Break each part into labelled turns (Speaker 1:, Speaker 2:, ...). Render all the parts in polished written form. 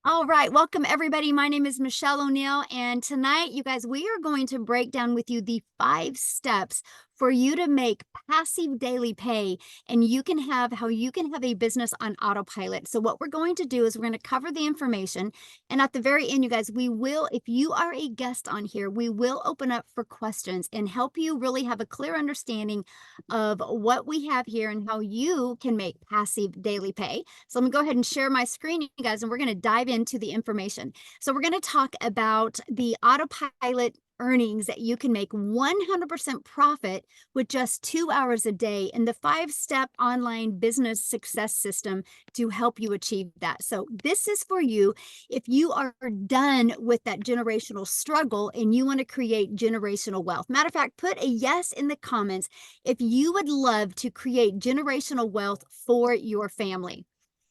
Speaker 1: All right, welcome everybody. My name is Michelle O'Neill, and tonight, you guys, we are going to break down with you the 5 steps for you to make passive daily pay, and how you can have a business on autopilot. So, what we're going to do is we're going to cover the information, and at the very end, you guys, we will, if you are a guest on here, we will open up for questions and help you really have a clear understanding of what we have here and how you can make passive daily pay. So I'm gonna go ahead and share my screen, you guys, and we're gonna dive into the information. So we're gonna talk about the autopilot earnings that you can make 100% profit with just 2 hours a day and the 5 step online business success system to help you achieve that. So this is for you if you are done with that generational struggle and you want to create generational wealth. Matter of fact, put a yes in the comments if you would love to create generational wealth for your family.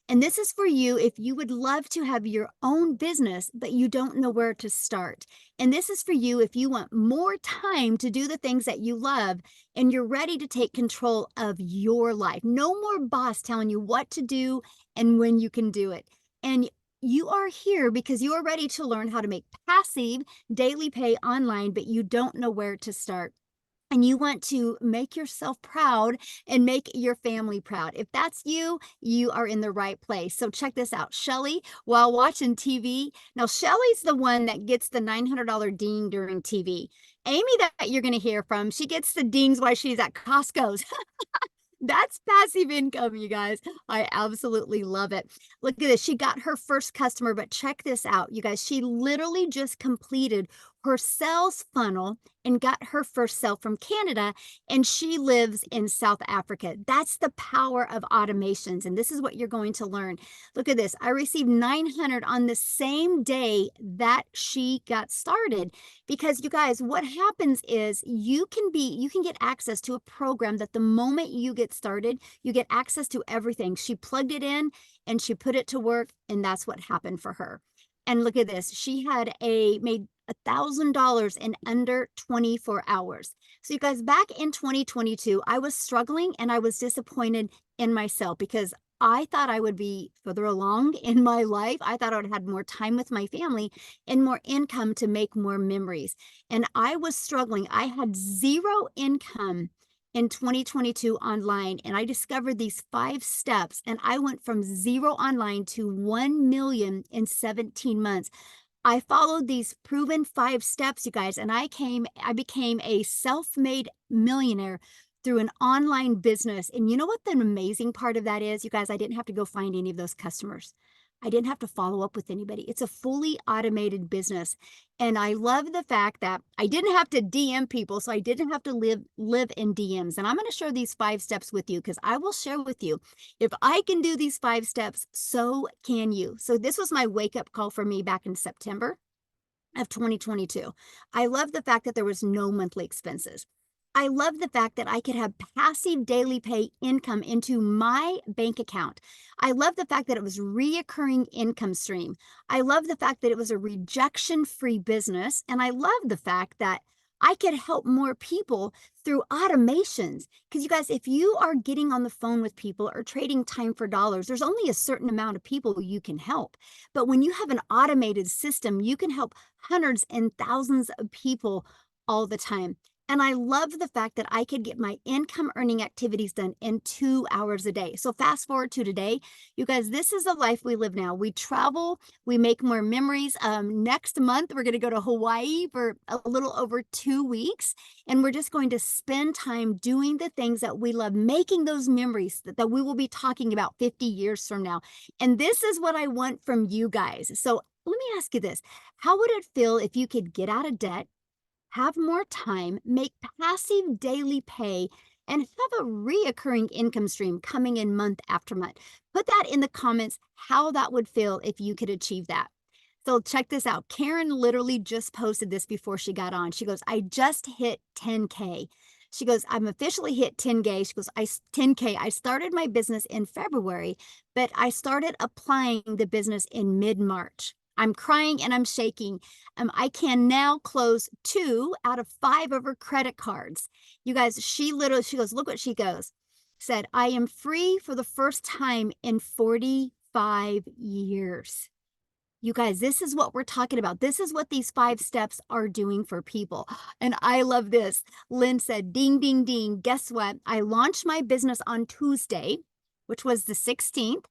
Speaker 1: And this is for you if you would love to have your own business, but you don't know where to start. And this is for you if you want more time to do the things that you love and you're ready to take control of your life. No more boss telling you what to do and when you can do it. And you are here because you are ready to learn how to make passive daily pay online, but you don't know where to start and you want to make yourself proud and make your family proud. If that's you, you are in the right place. So check this out. Shelly, while watching TV, now Shelly's the one that gets the $900 ding during TV. Amy, that you're going to hear from, she gets the dings while she's at Costco's. That's passive income, you guys. I absolutely love it. Look at this. She got her first customer, but check this out, you guys. She literally just completed her sales funnel and got her first sale from Canada, and she lives in South Africa. That's the power of automations, and this is what you're going to learn. Look at this. I received 900 on the same day that she got started because you guys, what happens is you can get access to a program that the moment you get started, you get access to everything. She plugged it in and she put it to work, and that's what happened for her. And look at this. She had made $1,000 in under 24 hours. So you guys, back in 2022, I was struggling and I was disappointed in myself because I thought I would be further along in my life. I thought I would have had more time with my family and more income to make more memories. And I was struggling. I had zero income in 2022 online, and I discovered these 5 steps, and I went from zero online to 1 million in 17 months. I followed these proven 5 steps, you guys, and I became a self-made millionaire through an online business. And you know what the amazing part of that is, you guys? I didn't have to go find any of those customers. I didn't have to follow up with anybody. It's a fully automated business. And I love the fact that I didn't have to DM people, so I didn't have to live in DMs. And I'm going to share these 5 steps with you because I will share with you if I can do these 5 steps, so can you. So this was my wake up call for me back in September of 2022. I love the fact that there was no monthly expenses. I love the fact that I could have passive daily pay income into my bank account. I love the fact that it was reoccurring income stream. I love the fact that it was a rejection-free business. And I love the fact that I could help more people through automations. Because you guys, if you are getting on the phone with people or trading time for dollars, there's only a certain amount of people you can help. But when you have an automated system, you can help hundreds and thousands of people all the time. And I love the fact that I could get my income earning activities done in 2 hours a day. So fast forward to today, you guys, this is the life we live now. We travel, we make more memories. Next month, we're going to go to Hawaii for a little over 2 weeks. And we're just going to spend time doing the things that we love, making those memories that we will be talking about 50 years from now. And this is what I want from you guys. So let me ask you this. How would it feel if you could get out of debt, have more time, make passive daily pay, and have a reoccurring income stream coming in month after month? Put that in the comments how that would feel if you could achieve that. So check this out. Karen literally just posted this before she got on. She goes, I just hit 10K. She goes, I'm officially hit 10K. She goes, 10K. I started my business in February, but I started applying the business in mid-March. I'm crying and I'm shaking. I can now close 2 out of 5 of her credit cards. You guys, she goes, look what she goes. Said, I am free for the first time in 45 years. You guys, this is what we're talking about. This is what these 5 steps are doing for people. And I love this. Lynn said, ding, ding, ding. Guess what? I launched my business on Tuesday, which was the 16th.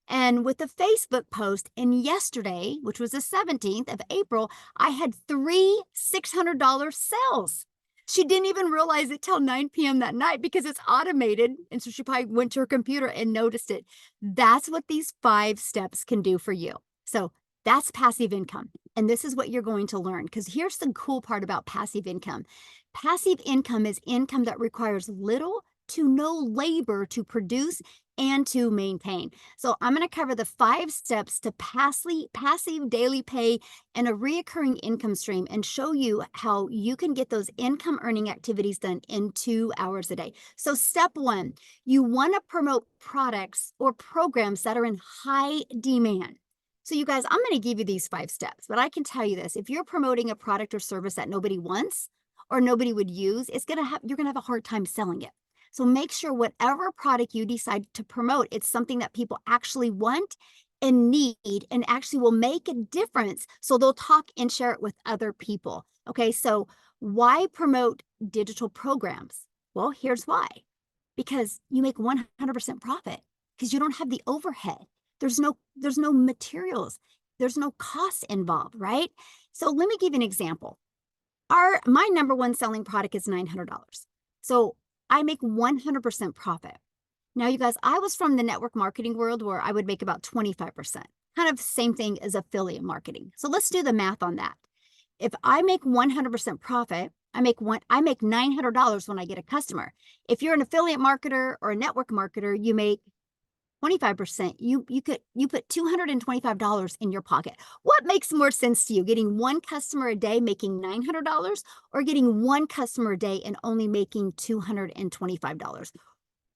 Speaker 1: And with a Facebook post, and yesterday, which was the 17th of April, I had 3 $600 sales. She didn't even realize it till 9 p.m. that night because it's automated. And so she probably went to her computer and noticed it. That's what these 5 steps can do for you. So that's passive income. And this is what you're going to learn, because here's the cool part about passive income. Passive income is income that requires little to no labor to produce and to maintain. So I'm going to cover the 5 steps to passive daily pay and a reoccurring income stream, and show you how you can get those income earning activities done in 2 hours a day. So step 1, you want to promote products or programs that are in high demand. So you guys, I'm going to give you these 5 steps, but I can tell you this: if you're promoting a product or service that nobody wants or nobody would use, you're going to have a hard time selling it. So make sure whatever product you decide to promote, it's something that people actually want and need and actually will make a difference. So they'll talk and share it with other people. Okay, so why promote digital programs? Well, here's why. Because you make 100% profit, because you don't have the overhead. There's no materials. There's no costs involved, right? So let me give you an example. My number one selling product is $900. So I make 100% profit. Now, you guys, I was from the network marketing world where I would make about 25%, kind of the same thing as affiliate marketing. So let's do the math on that. If I make 100% profit, I make $900 when I get a customer. If you're an affiliate marketer or a network marketer, you make 25%. You put $225 in your pocket. What makes more sense to you, getting one customer a day making $900, or getting one customer a day and only making $225?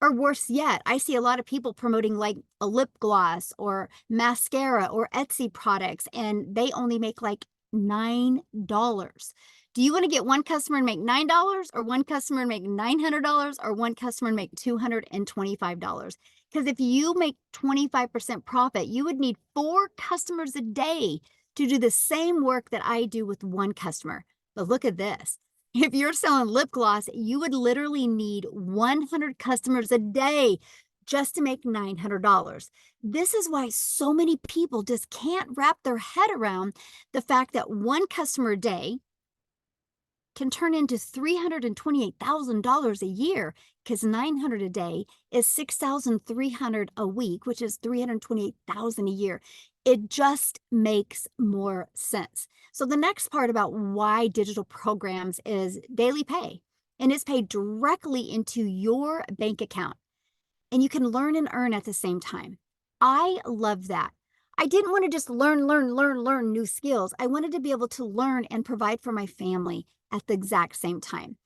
Speaker 1: Or worse yet, I see a lot of people promoting like a lip gloss or mascara or Etsy products, and they only make like $9. Do you want to get one customer and make $9, or one customer and make $900, or one customer and make $225? Because if you make 25% profit, you would need 4 customers a day to do the same work that I do with one customer. But look at this. If you're selling lip gloss, you would literally need 100 customers a day just to make $900. This is why so many people just can't wrap their head around the fact that one customer a day can turn into $328,000 a year, because 900 a day is 6,300 a week, which is 328,000 a year. It just makes more sense. So the next part about why digital programs is daily pay, and it's paid directly into your bank account, and you can learn and earn at the same time. I love that. I didn't want to just learn new skills. I wanted to be able to learn and provide for my family at the exact same time.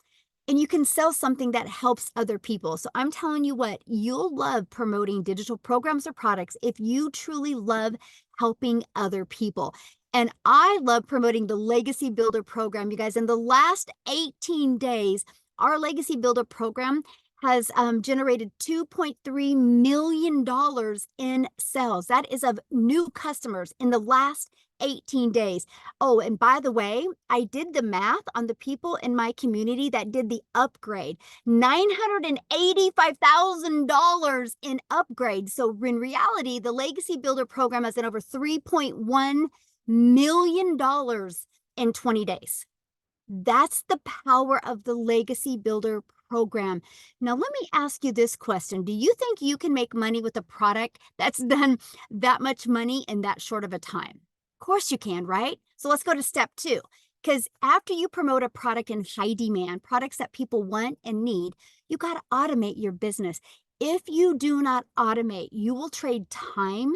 Speaker 1: And you can sell something that helps other people. So I'm telling you what, you'll love promoting digital programs or products if you truly love helping other people. And I love promoting the Legacy Builder program. You guys, in the last 18 days, our Legacy Builder program has generated $2.3 million in sales. That is of new customers in the last 18 days. Oh, and by the way, I did the math on the people in my community that did the upgrade. $985,000 in upgrade. So in reality, the Legacy Builder program has done over $3.1 million in 20 days. That's the power of the Legacy Builder program. Now, let me ask you this question. Do you think you can make money with a product that's done that much money in that short of a time? Of course you can, right? So let's go to step 2. Because after you promote a product in high demand, products that people want and need, you got to automate your business. If you do not automate, you will trade time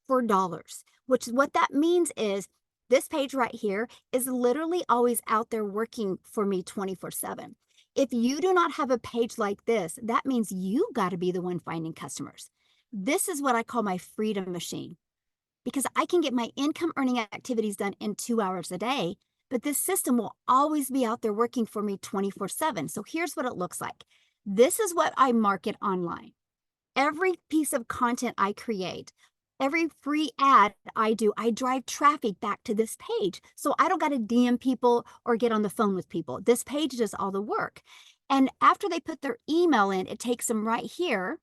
Speaker 1: for dollars, which what that means is this page right here is literally always out there working for me 24/7. If you do not have a page like this, that means you got to be the one finding customers. This is what I call my freedom machine, because I can get my income earning activities done in 2 hours a day, but this system will always be out there working for me 24/7. So here's what it looks like. This is what I market online. Every piece of content I create, Every free ad I do, I drive traffic back to this page. So I don't got to DM people or get on the phone with people. This page does all the work. And after they put their email in, it takes them right here.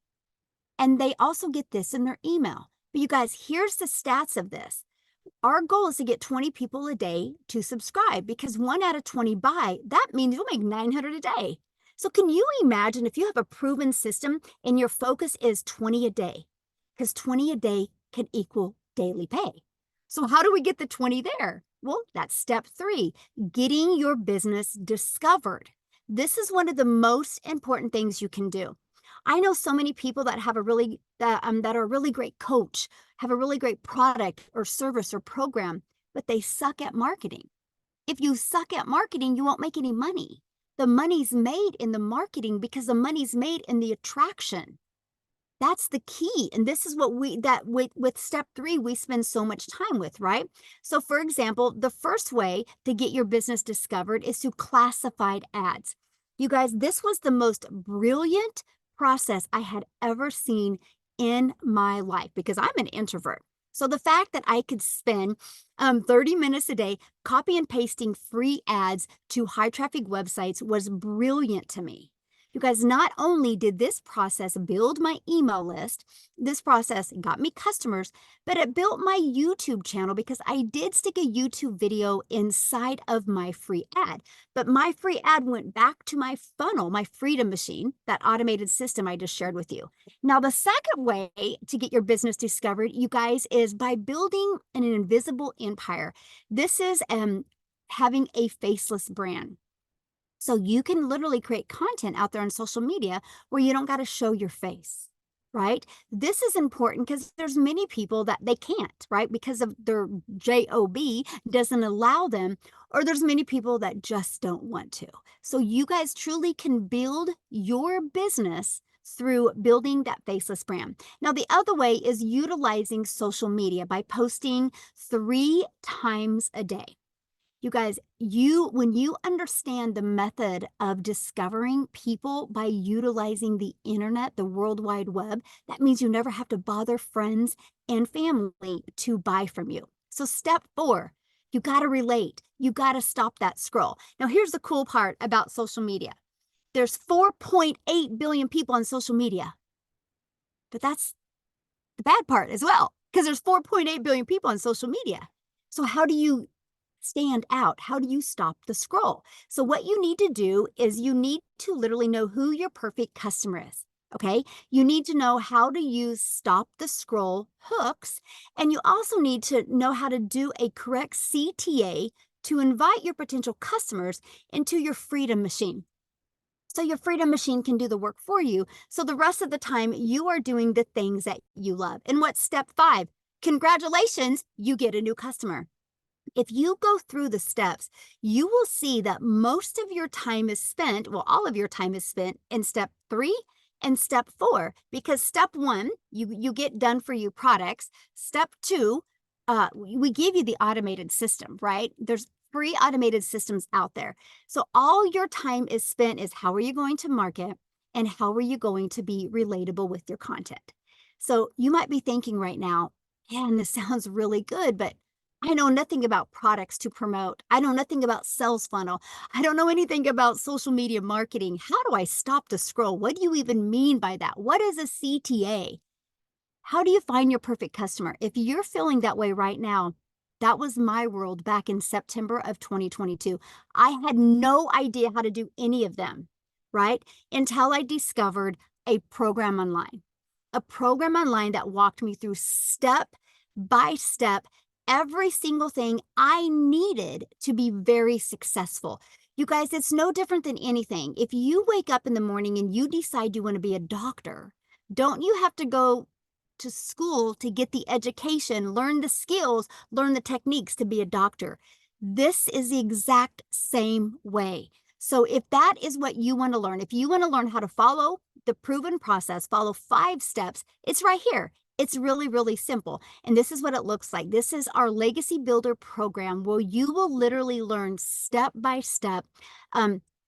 Speaker 1: And they also get this in their email. But you guys, here's the stats of this. Our goal is to get 20 people a day to subscribe, because 1 out of 20 buy. That means you'll make 900 a day. So can you imagine if you have a proven system and your focus is 20 a day? Because 20 a day can equal daily pay. So how do we get the 20 there? Well, that's step 3, getting your business discovered. This is one of the most important things you can do. I know so many people that have a really that are a really great coach, have a really great product or service or program, but they suck at marketing. If you suck at marketing, you won't make any money. The money's made in the marketing because the money's made in the attraction. That's the key. And this is what with step 3, we spend so much time with, right? So for example, the first way to get your business discovered is through classified ads. You guys, this was the most brilliant process I had ever seen in my life, because I'm an introvert. So the fact that I could spend 30 minutes a day copy and pasting free ads to high traffic websites was brilliant to me. You guys, not only did this process build my email list, this process got me customers, but it built my YouTube channel, because I did stick a YouTube video inside of my free ad. But my free ad went back to my funnel, my Freedom Machine, that automated system I just shared with you. Now, the second way to get your business discovered, you guys, is by building an invisible empire. This is having a faceless brand. So you can literally create content out there on social media where you don't got to show your face, right? This is important because there's many people that they can't, right? Because of their job doesn't allow them, or there's many people that just don't want to. So you guys truly can build your business through building that faceless brand. Now, the other way is utilizing social media by posting 3 times a day. You guys, when you understand the method of discovering people by utilizing the internet, the World Wide Web, that means you never have to bother friends and family to buy from you. So step 4, you got to relate. You got to stop that scroll. Now, here's the cool part about social media. There's 4.8 billion people on social media, but that's the bad part as well, because there's 4.8 billion people on social media. So how do you stand out? How do you stop the scroll? So what you need to do is you need to literally know who your perfect customer is. Okay. You need to know how to use stop the scroll hooks. And you also need to know how to do a correct CTA to invite your potential customers into your Freedom Machine. So your Freedom Machine can do the work for you. So the rest of the time you are doing the things that you love. And what's step 5? Congratulations, you get a new customer. If you go through the steps, you will see that most of your time is spent, well, all of your time is spent in step 3 and step 4, because step 1, you get done for you products. Step 2, we give you the automated system, right? There's free automated systems out there. So all your time is spent is how are you going to market and how are you going to be relatable with your content? So you might be thinking right now, man, this sounds really good, but I know nothing about products to promote. I know nothing about sales funnel. I don't know anything about social media marketing. How do I stop the scroll? What do you even mean by that? What is a CTA? How do you find your perfect customer? If you're feeling that way right now, that was my world back in September of 2022. I had no idea how to do any of them, right? Until I discovered a program online that walked me through step by step every single thing I needed to be very successful. You guys, it's no different than anything. If you wake up in the morning and you decide you want to be a doctor, don't you have to go to school to get the education, learn the skills, learn the techniques to be a doctor? This is the exact same way. So if that is what you want to learn, if you want to learn how to follow the proven process, follow 5 steps, it's right here. It's really, really simple. And this is what it looks like. This is our Legacy Builder program where you will literally learn step by step.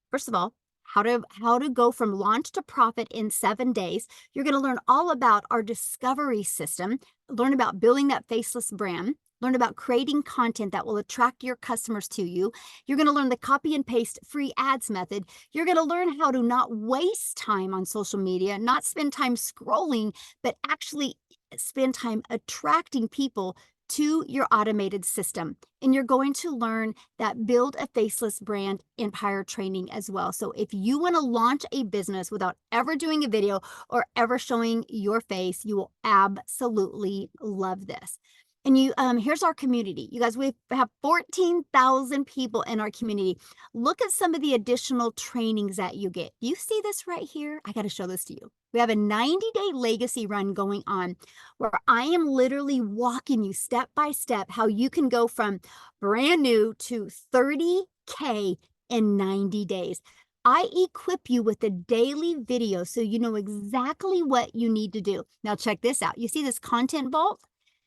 Speaker 1: First of all, how to go from launch to profit in 7 days. You're going to learn all about our discovery system, learn about building that faceless brand, learn about creating content that will attract your customers to you. You're going to learn the copy and paste free ads method. You're going to learn how to not waste time on social media, not spend time scrolling, but actually spend time attracting people to your automated system. And you're going to learn that build a faceless brand empire training as well. So if you want to launch a business without ever doing a video or ever showing your face, you will absolutely love this. And here's our community. You guys, we have 14,000 people in our community. Look at some of the additional trainings that you get. You see this right here? I got to show this to you. We have a 90-day legacy run going on where I am literally walking you step by step how you can go from brand new to 30K in 90 days. I equip you with a daily video so you know exactly what you need to do. Now check this out. You see this content vault?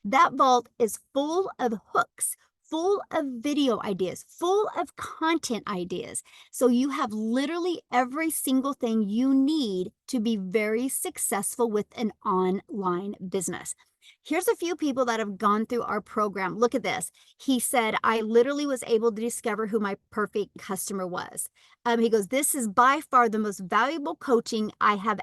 Speaker 1: That vault is full of hooks, full of video ideas, full of content ideas. So you have literally every single thing you need to be very successful with an online business. Here's a few people that have gone through our program. Look at this. He said, I literally was able to discover who my perfect customer was. He goes, this is by far the most valuable coaching I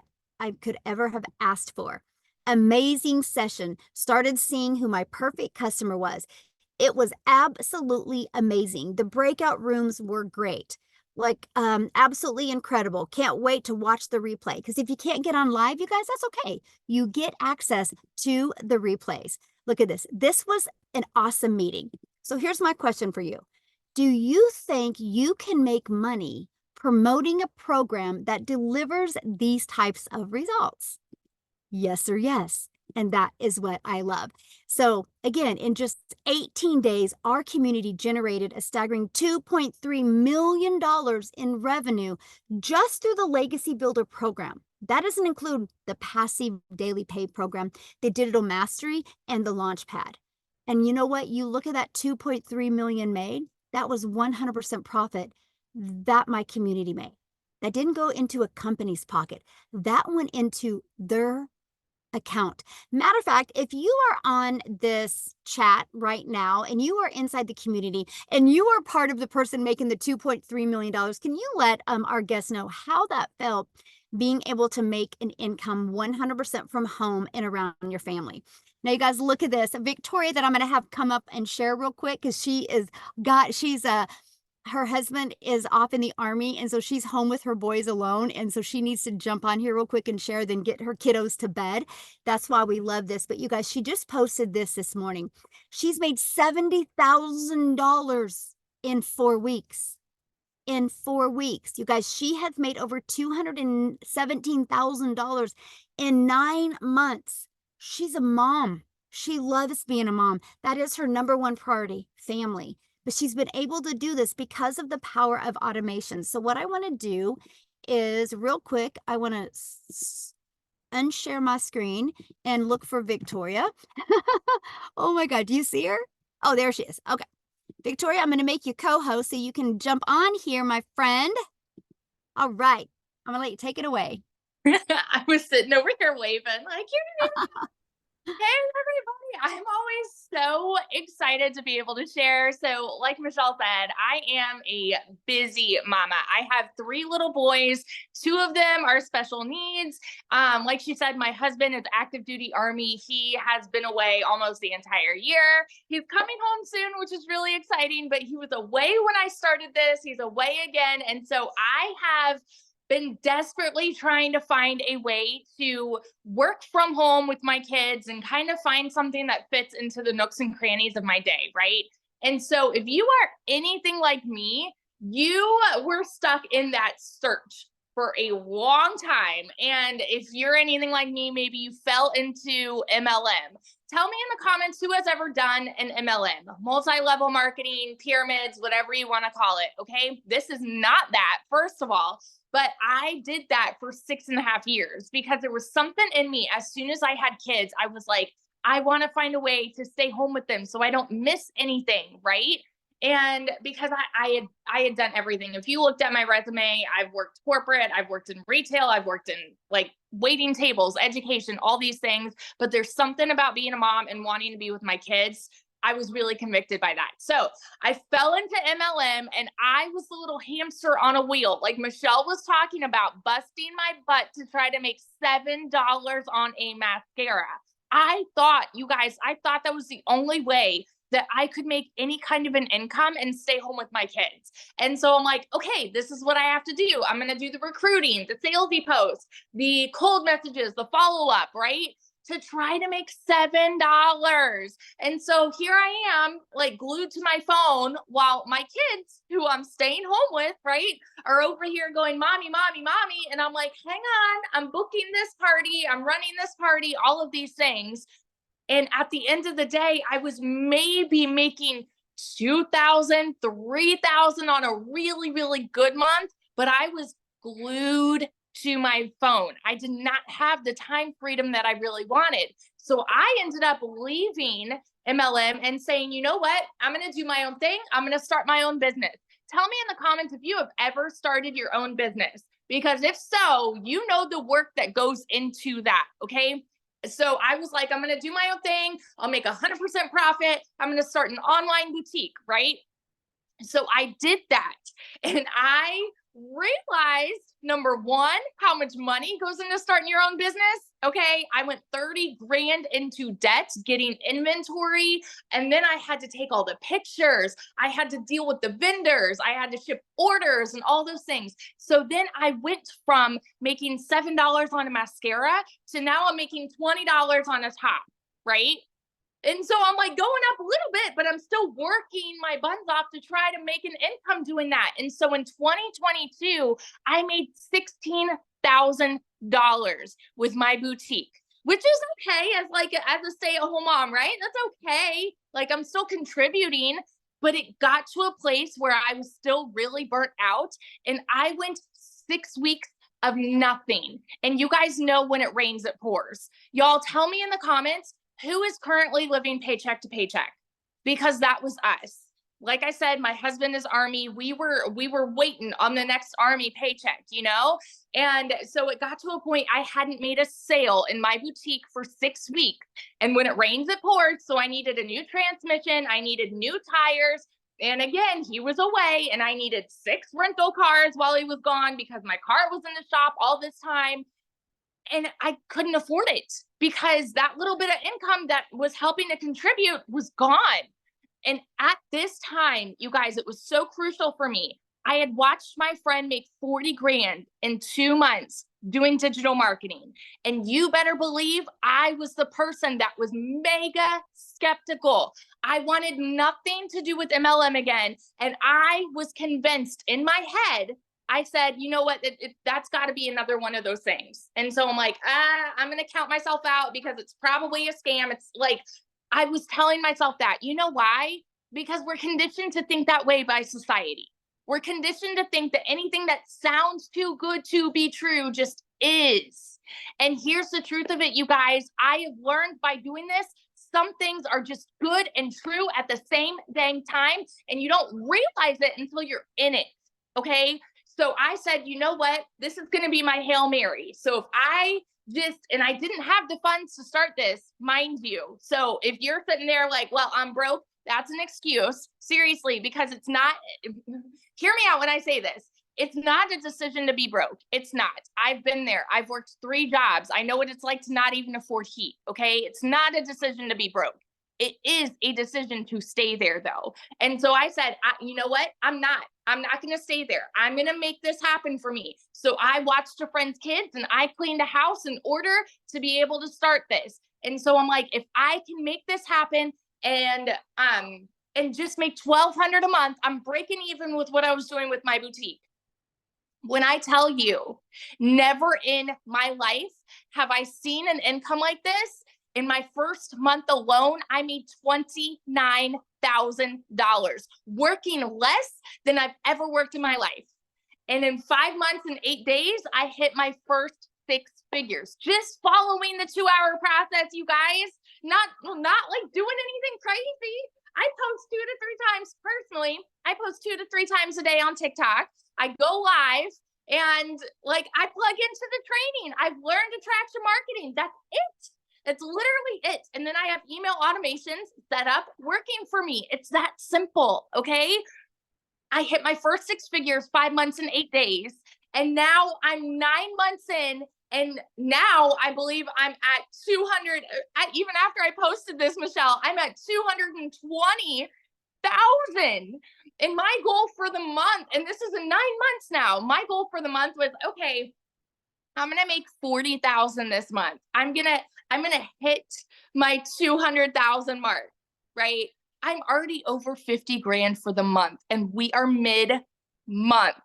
Speaker 1: could ever have asked for. Amazing session. Started seeing who my perfect customer was. It was absolutely amazing. The breakout rooms were great. Like, absolutely incredible. Can't wait to watch the replay. Because if you can't get on live, you guys, that's okay. You get access to the replays. Look at this. This was an awesome meeting. So here's my question for you. Do you think you can make money promoting a program that delivers these types of results? Yes or yes. And that is what I love. So again, in just 18 days, our community generated a staggering $2.3 million in revenue just through the Legacy Builder program. That doesn't include the passive daily pay program, the digital mastery, and the Launchpad. And you know what? You look at that 2.3 million made, that was 100% profit that my community made. That didn't go into a company's pocket. That went into their account. Matter of fact, if you are on this chat right now and you are inside the community and you are part of the person making the $2.3 million, can you let our guests know how that felt being able to make an income 100% from home and around your family? Now, you guys, look at this. Victoria that I'm going to have come up and share real quick because her husband is off in the Army, and so she's home with her boys alone, and so she needs to jump on here real quick and share, then get her kiddos to bed. That's why we love this. But you guys, she just posted this morning. She's made $70,000 in 4 weeks. In 4 weeks. You guys, she has made over $217,000 in 9 months. She's a mom. She loves being a mom. That is her number one priority, family. But she's been able to do this because of the power of automation. So what I want to do is real quick, I want to unshare my screen and look for Victoria. Oh my God, do you see her? Oh, there she is. Okay. Victoria, I'm going to make you co-host so you can jump on here, my friend. All right. I'm going to let you take it away.
Speaker 2: I was sitting over here waving like, hey, everybody. I'm always so excited to be able to share. So like Michelle said, I am a busy mama. I have 3 little boys. 2 of them are special needs. Like she said, my husband is active duty Army. He has been away almost the entire year. He's coming home soon, which is really exciting, but he was away when I started this. He's away again. And so I have been desperately trying to find a way to work from home with my kids and kind of find something that fits into the nooks and crannies of my day, right? And so if you are anything like me, you were stuck in that search for a long time. And if you're anything like me, maybe you fell into MLM. Tell me in the comments who has ever done an MLM, multi-level marketing, pyramids, whatever you want to call it. Okay. This is not that, first of all. But I did that for 6.5 years because there was something in me. As soon as I had kids, I was like, I want to find a way to stay home with them so I don't miss anything, right? And because I had done everything. If you looked at my resume, I've worked corporate, I've worked in retail, I've worked in like waiting tables, education, all these things. But there's something about being a mom and wanting to be with my kids. I was really convicted by that. So I fell into MLM and I was the little hamster on a wheel. Like Michelle was talking about, busting my butt to try to make $7 on a mascara. I thought, you guys, I thought that was the only way that I could make any kind of an income and stay home with my kids. And so I'm like, okay, this is what I have to do. I'm going to do the recruiting, the salesy posts, the cold messages, the follow up, right? To try to make $7. And so here I am, like glued to my phone while my kids, who I'm staying home with, right, are over here going, mommy, mommy, mommy. And I'm like, hang on, I'm booking this party, I'm running this party, all of these things. And at the end of the day, I was maybe making 2,000, 3,000 on a really, really good month, but I was glued to my phone. I did not have the time freedom that I really wanted. So I ended up leaving MLM and saying, you know what? I'm going to do my own thing. I'm going to start my own business. Tell me in the comments if you have ever started your own business, because if so, you know the work that goes into that. Okay. So I was like, I'm going to do my own thing. I'll make 100% profit. I'm going to start an online boutique. Right. So I did that, and I realized, number one, how much money goes into starting your own business. Okay. I went 30 grand into debt getting inventory. And then I had to take all the pictures. I had to deal with the vendors. I had to ship orders and all those things. So then I went from making $7 on a mascara to now I'm making $20 on a top. Right. And so I'm like going up a little bit, but I'm still working my buns off to try to make an income doing that. And so in 2022, I made $16,000 with my boutique, which is okay as a stay-at-home mom, right? That's okay. Like I'm still contributing, but it got to a place where I was still really burnt out. And I went 6 weeks of nothing. And you guys know when it rains, it pours. Y'all tell me in the comments, who is currently living paycheck to paycheck? Because that was us. Like I said, my husband is Army. We were waiting on the next Army paycheck, you know? And so it got to a point I hadn't made a sale in my boutique for 6 weeks. And when it rains, it pours. So I needed a new transmission. I needed new tires. And again, he was away and I needed 6 rental cars while he was gone because my car was in the shop all this time. And I couldn't afford it because that little bit of income that was helping to contribute was gone. And at this time, you guys, it was so crucial for me. I had watched my friend make 40 grand in 2 months doing digital marketing. And you better believe I was the person that was mega skeptical. I wanted nothing to do with MLM again. And I was convinced in my head, I said, you know what, that's got to be another one of those things. And so I'm like, I'm going to count myself out because it's probably a scam. It's like, I was telling myself that. You know why? Because we're conditioned to think that way by society. We're conditioned to think that anything that sounds too good to be true just is. And here's the truth of it, you guys. I have learned by doing this, some things are just good and true at the same dang time. And you don't realize it until you're in it. Okay. So I said, you know what? This is going to be my Hail Mary. So if I and I didn't have the funds to start this, mind you. So if you're sitting there like, well, I'm broke, that's an excuse. Seriously, because it's not, hear me out when I say this. It's not a decision to be broke. It's not. I've been there. I've worked 3 jobs. I know what it's like to not even afford heat. Okay. It's not a decision to be broke. It is a decision to stay there though. And so I said, you know what? I'm not going to stay there. I'm going to make this happen for me. So I watched a friend's kids and I cleaned a house in order to be able to start this. And so I'm like, if I can make this happen and just make $1,200 a month, I'm breaking even with what I was doing with my boutique. When I tell you, never in my life have I seen an income like this. In my first month alone, I made $29,000, working less than I've ever worked in my life. And in 5 months and 8 days, I hit my first 6 figures, just following the 2-hour process, you guys. Not like doing anything crazy. I post 2 to 3 times personally. I post 2 to 3 times a day on TikTok. I go live And like I plug into the training. I've learned attraction marketing. That's it. That's literally it. And then I have email automations set up working for me. It's that simple. Okay. I hit my first six figures 5 months and 8 days. And now I'm 9 months in. And now I believe I'm at 200. Even after I posted this, Michelle, I'm at 220,000. And my goal for the month, and this is in 9 months now, my goal for the month was, okay, I'm gonna make 40,000 this month. I'm gonna hit my 200,000 mark, right? I'm already over 50 grand for the month, and we are mid month.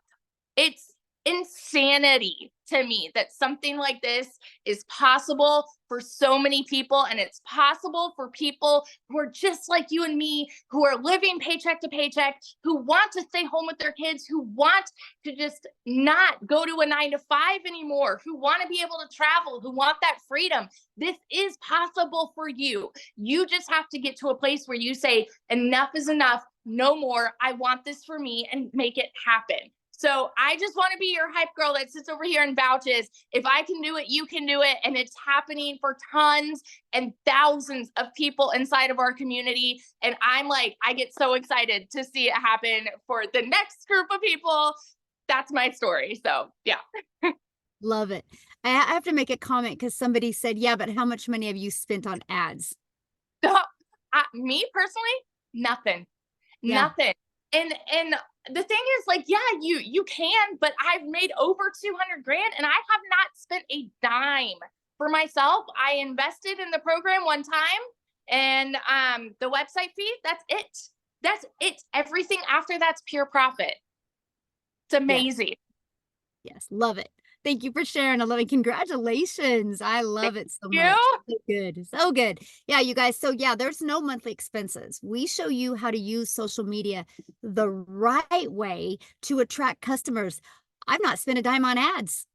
Speaker 2: It's insanity to me that something like this is possible for so many people. And it's possible for people who are just like you and me, who are living paycheck to paycheck, who want to stay home with their kids, who want to just not go to a 9 to 5 anymore, who want to be able to travel, who want that freedom. This is possible for you. You just have to get to a place where you say, enough is enough, no more. I want this for me, and make it happen. So I just want to be your hype girl that sits over here and vouches. If I can do it, you can do it. And it's happening for tons and thousands of people inside of our community. And I'm like, I get so excited to see it happen for the next group of people. That's my story. So yeah.
Speaker 1: Love it. I have to make a comment because somebody said, yeah, but how much money have you spent on ads?
Speaker 2: Me personally, nothing.
Speaker 1: Yeah.
Speaker 2: Nothing. And the thing is, like, yeah, you can, but I've made over 200 grand and I have not spent a dime for myself. I invested in the program one time, and the website fee, that's it. That's it. Everything after that's pure profit. It's
Speaker 1: Yes.
Speaker 2: amazing.
Speaker 1: Yes. Love it. Thank you for sharing. I love it. Congratulations. I
Speaker 2: Thank
Speaker 1: love it so
Speaker 2: you.
Speaker 1: much. So good. So good. Yeah, you guys. So yeah, there's no monthly expenses. We show you how to use social media the right way to attract customers. I've not spent a dime on ads.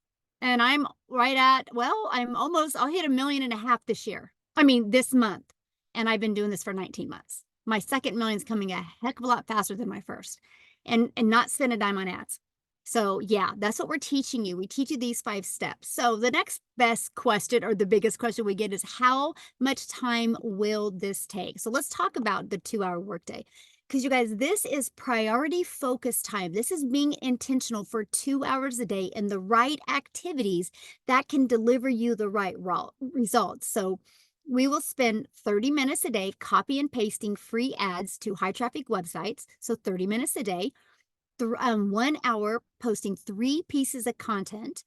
Speaker 1: And I'm right at, well, I'll hit 1.5 million this year. I mean, this month. And I've been doing this for 19 months. My second million is coming a heck of a lot faster than my first. And not spend a dime on ads. So yeah, that's what we're teaching you. We teach you these 5 steps. So the next best question, or the biggest question we get, is how much time will this take? So let's talk about the 2-hour workday. Because you guys, this is priority focus time. This is being intentional for 2 hours a day in the right activities that can deliver you the right results. So we will spend 30 minutes a day copy and pasting free ads to high traffic websites. So 30 minutes a day. 1 hour posting 3 pieces of content,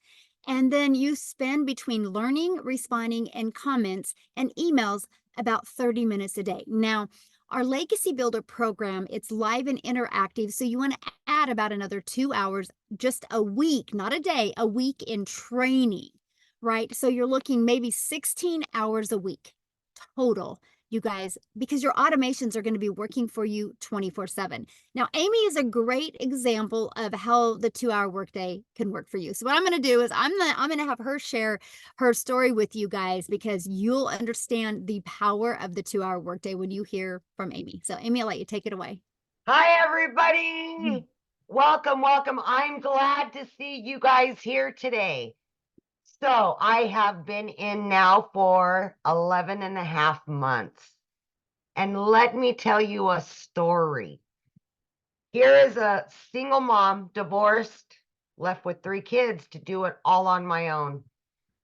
Speaker 1: and then you spend between learning, responding, and comments and emails about 30 minutes a day. Now, our Legacy Builder program, it's live and interactive, so you want to add about another 2 hours just a week, not a day, a week in training, right? So you're looking maybe 16 hours a week total, you guys, because your automations are going to be working for you 24/7. Now, Amy is a great example of how the 2-hour workday can work for you. So what I'm going to do is I'm going to have her share her story with you guys, because you'll understand the power of the 2-hour workday when you hear from Amy. So Amy, I'll let you take it away.
Speaker 3: Hi, everybody. Welcome, welcome. I'm glad to see you guys here today. So I have been in now for 11 and a half months. And let me tell you a story. Here is a single mom, divorced, left with 3 kids to do it all on my own.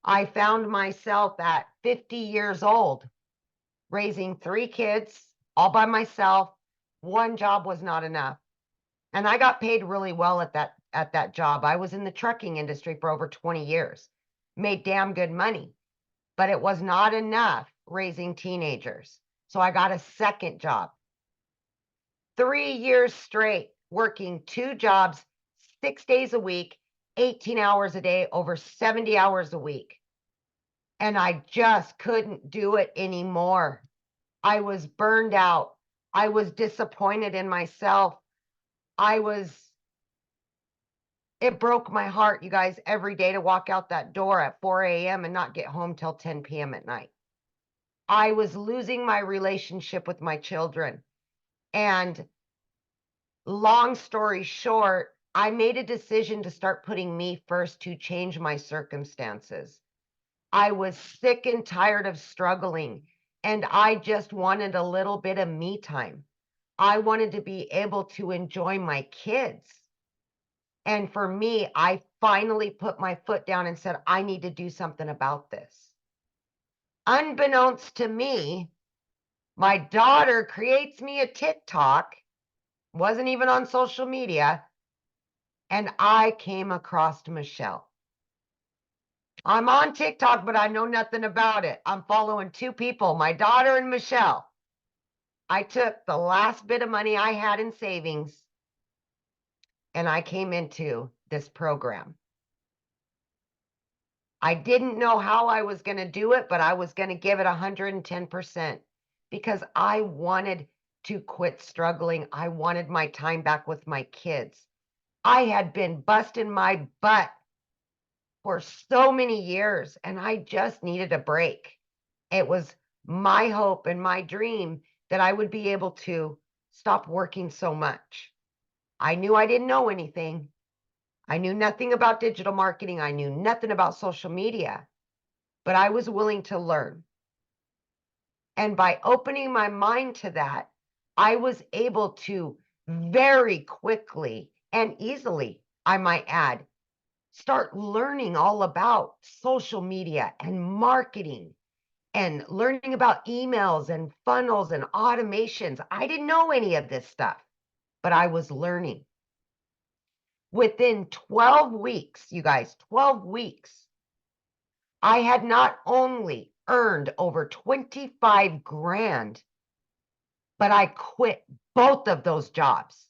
Speaker 3: I found myself at 50 years old, raising 3 kids all by myself. One job was not enough. And I got paid really well at that job. I was in the trucking industry for over 20 years, made damn good money, but it was not enough raising teenagers. So I got a second job. 3 years straight, working 2 jobs, 6 days a week, 18 hours a day, over 70 hours a week. And I just couldn't do it anymore. I was burned out. I was disappointed in myself. It broke my heart, you guys, every day to walk out that door at 4 a.m. and not get home till 10 p.m. at night. I was losing my relationship with my children. And long story short, I made a decision to start putting me first to change my circumstances. I was sick and tired of struggling, and I just wanted a little bit of me time. I wanted to be able to enjoy my kids. And for me, I finally put my foot down and said, I need to do something about this. Unbeknownst to me, my daughter creates me a TikTok, wasn't even on social media, and I came across Michelle. I'm on TikTok, but I know nothing about it. I'm following two people, my daughter and Michelle. I took the last bit of money I had in savings and I came into this program. I didn't know how I was going to do it, but I was going to give it 110% because I wanted to quit struggling. I wanted my time back with my kids. I had been busting my butt for so many years and I just needed a break. It was my hope and my dream that I would be able to stop working so much. I knew I didn't know anything. I knew nothing about digital marketing. I knew nothing about social media, but I was willing to learn. And by opening my mind to that, I was able to very quickly and easily, I might add, start learning all about social media and marketing and learning about emails and funnels and automations. I didn't know any of this stuff, but I was learning. Within 12 weeks, you guys, 12 weeks, I had not only earned over 25 grand, but I quit both of those jobs.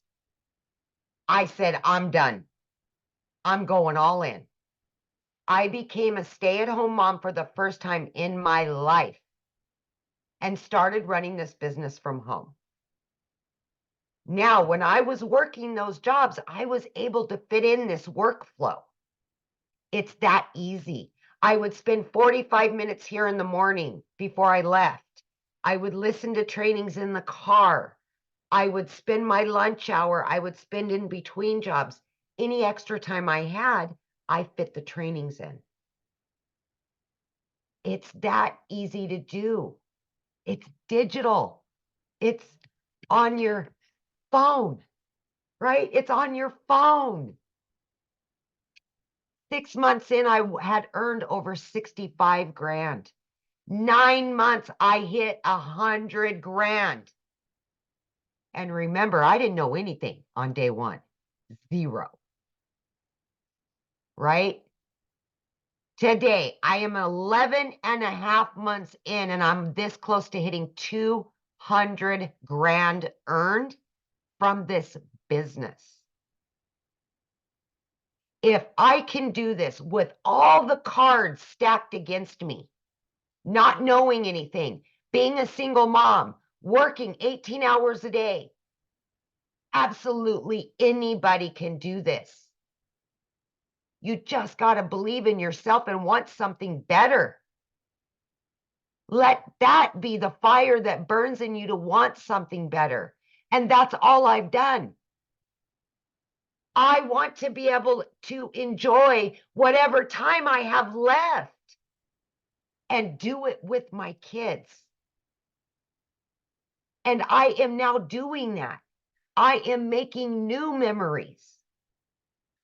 Speaker 3: I said, I'm done. I'm going all in. I became a stay-at-home mom for the first time in my life and started running this business from home. Now, when I was working those jobs, I was able to fit in this workflow. It's that easy. I would spend 45 minutes here in the morning before I left. I would listen to trainings in the car. I would spend my lunch hour. I would spend in between jobs. Any extra time I had, I fit the trainings in. It's that easy to do. It's digital. It's on your phone, right? It's on your phone. 6 months in, I had earned over 65 grand. 9 months, I hit 100 grand. And remember, I didn't know anything on day one. Zero. Right? Today, I am 11 and a half months in, and I'm this close to hitting 200 grand earned from this business. If I can do this with all the cards stacked against me, not knowing anything, being a single mom, working 18 hours a day, absolutely anybody can do this. You just got to believe in yourself and want something better. Let that be the fire that burns in you to want something better. And that's all I've done. I want to be able to enjoy whatever time I have left and do it with my kids. And I am now doing that. I am making new memories.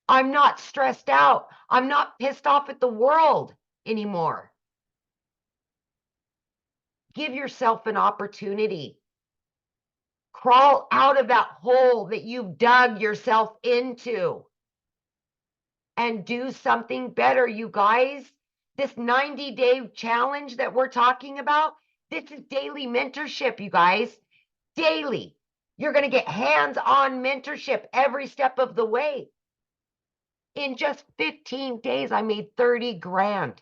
Speaker 3: I'm not stressed out. I'm not pissed off at the world anymore. Give yourself an opportunity. Crawl out of that hole that you've dug yourself into and do something better, you guys. This 90-day challenge that we're talking about, this is daily mentorship, you guys. Daily. You're going to get hands-on mentorship every step of the way. In just 15 days, I made 30 grand.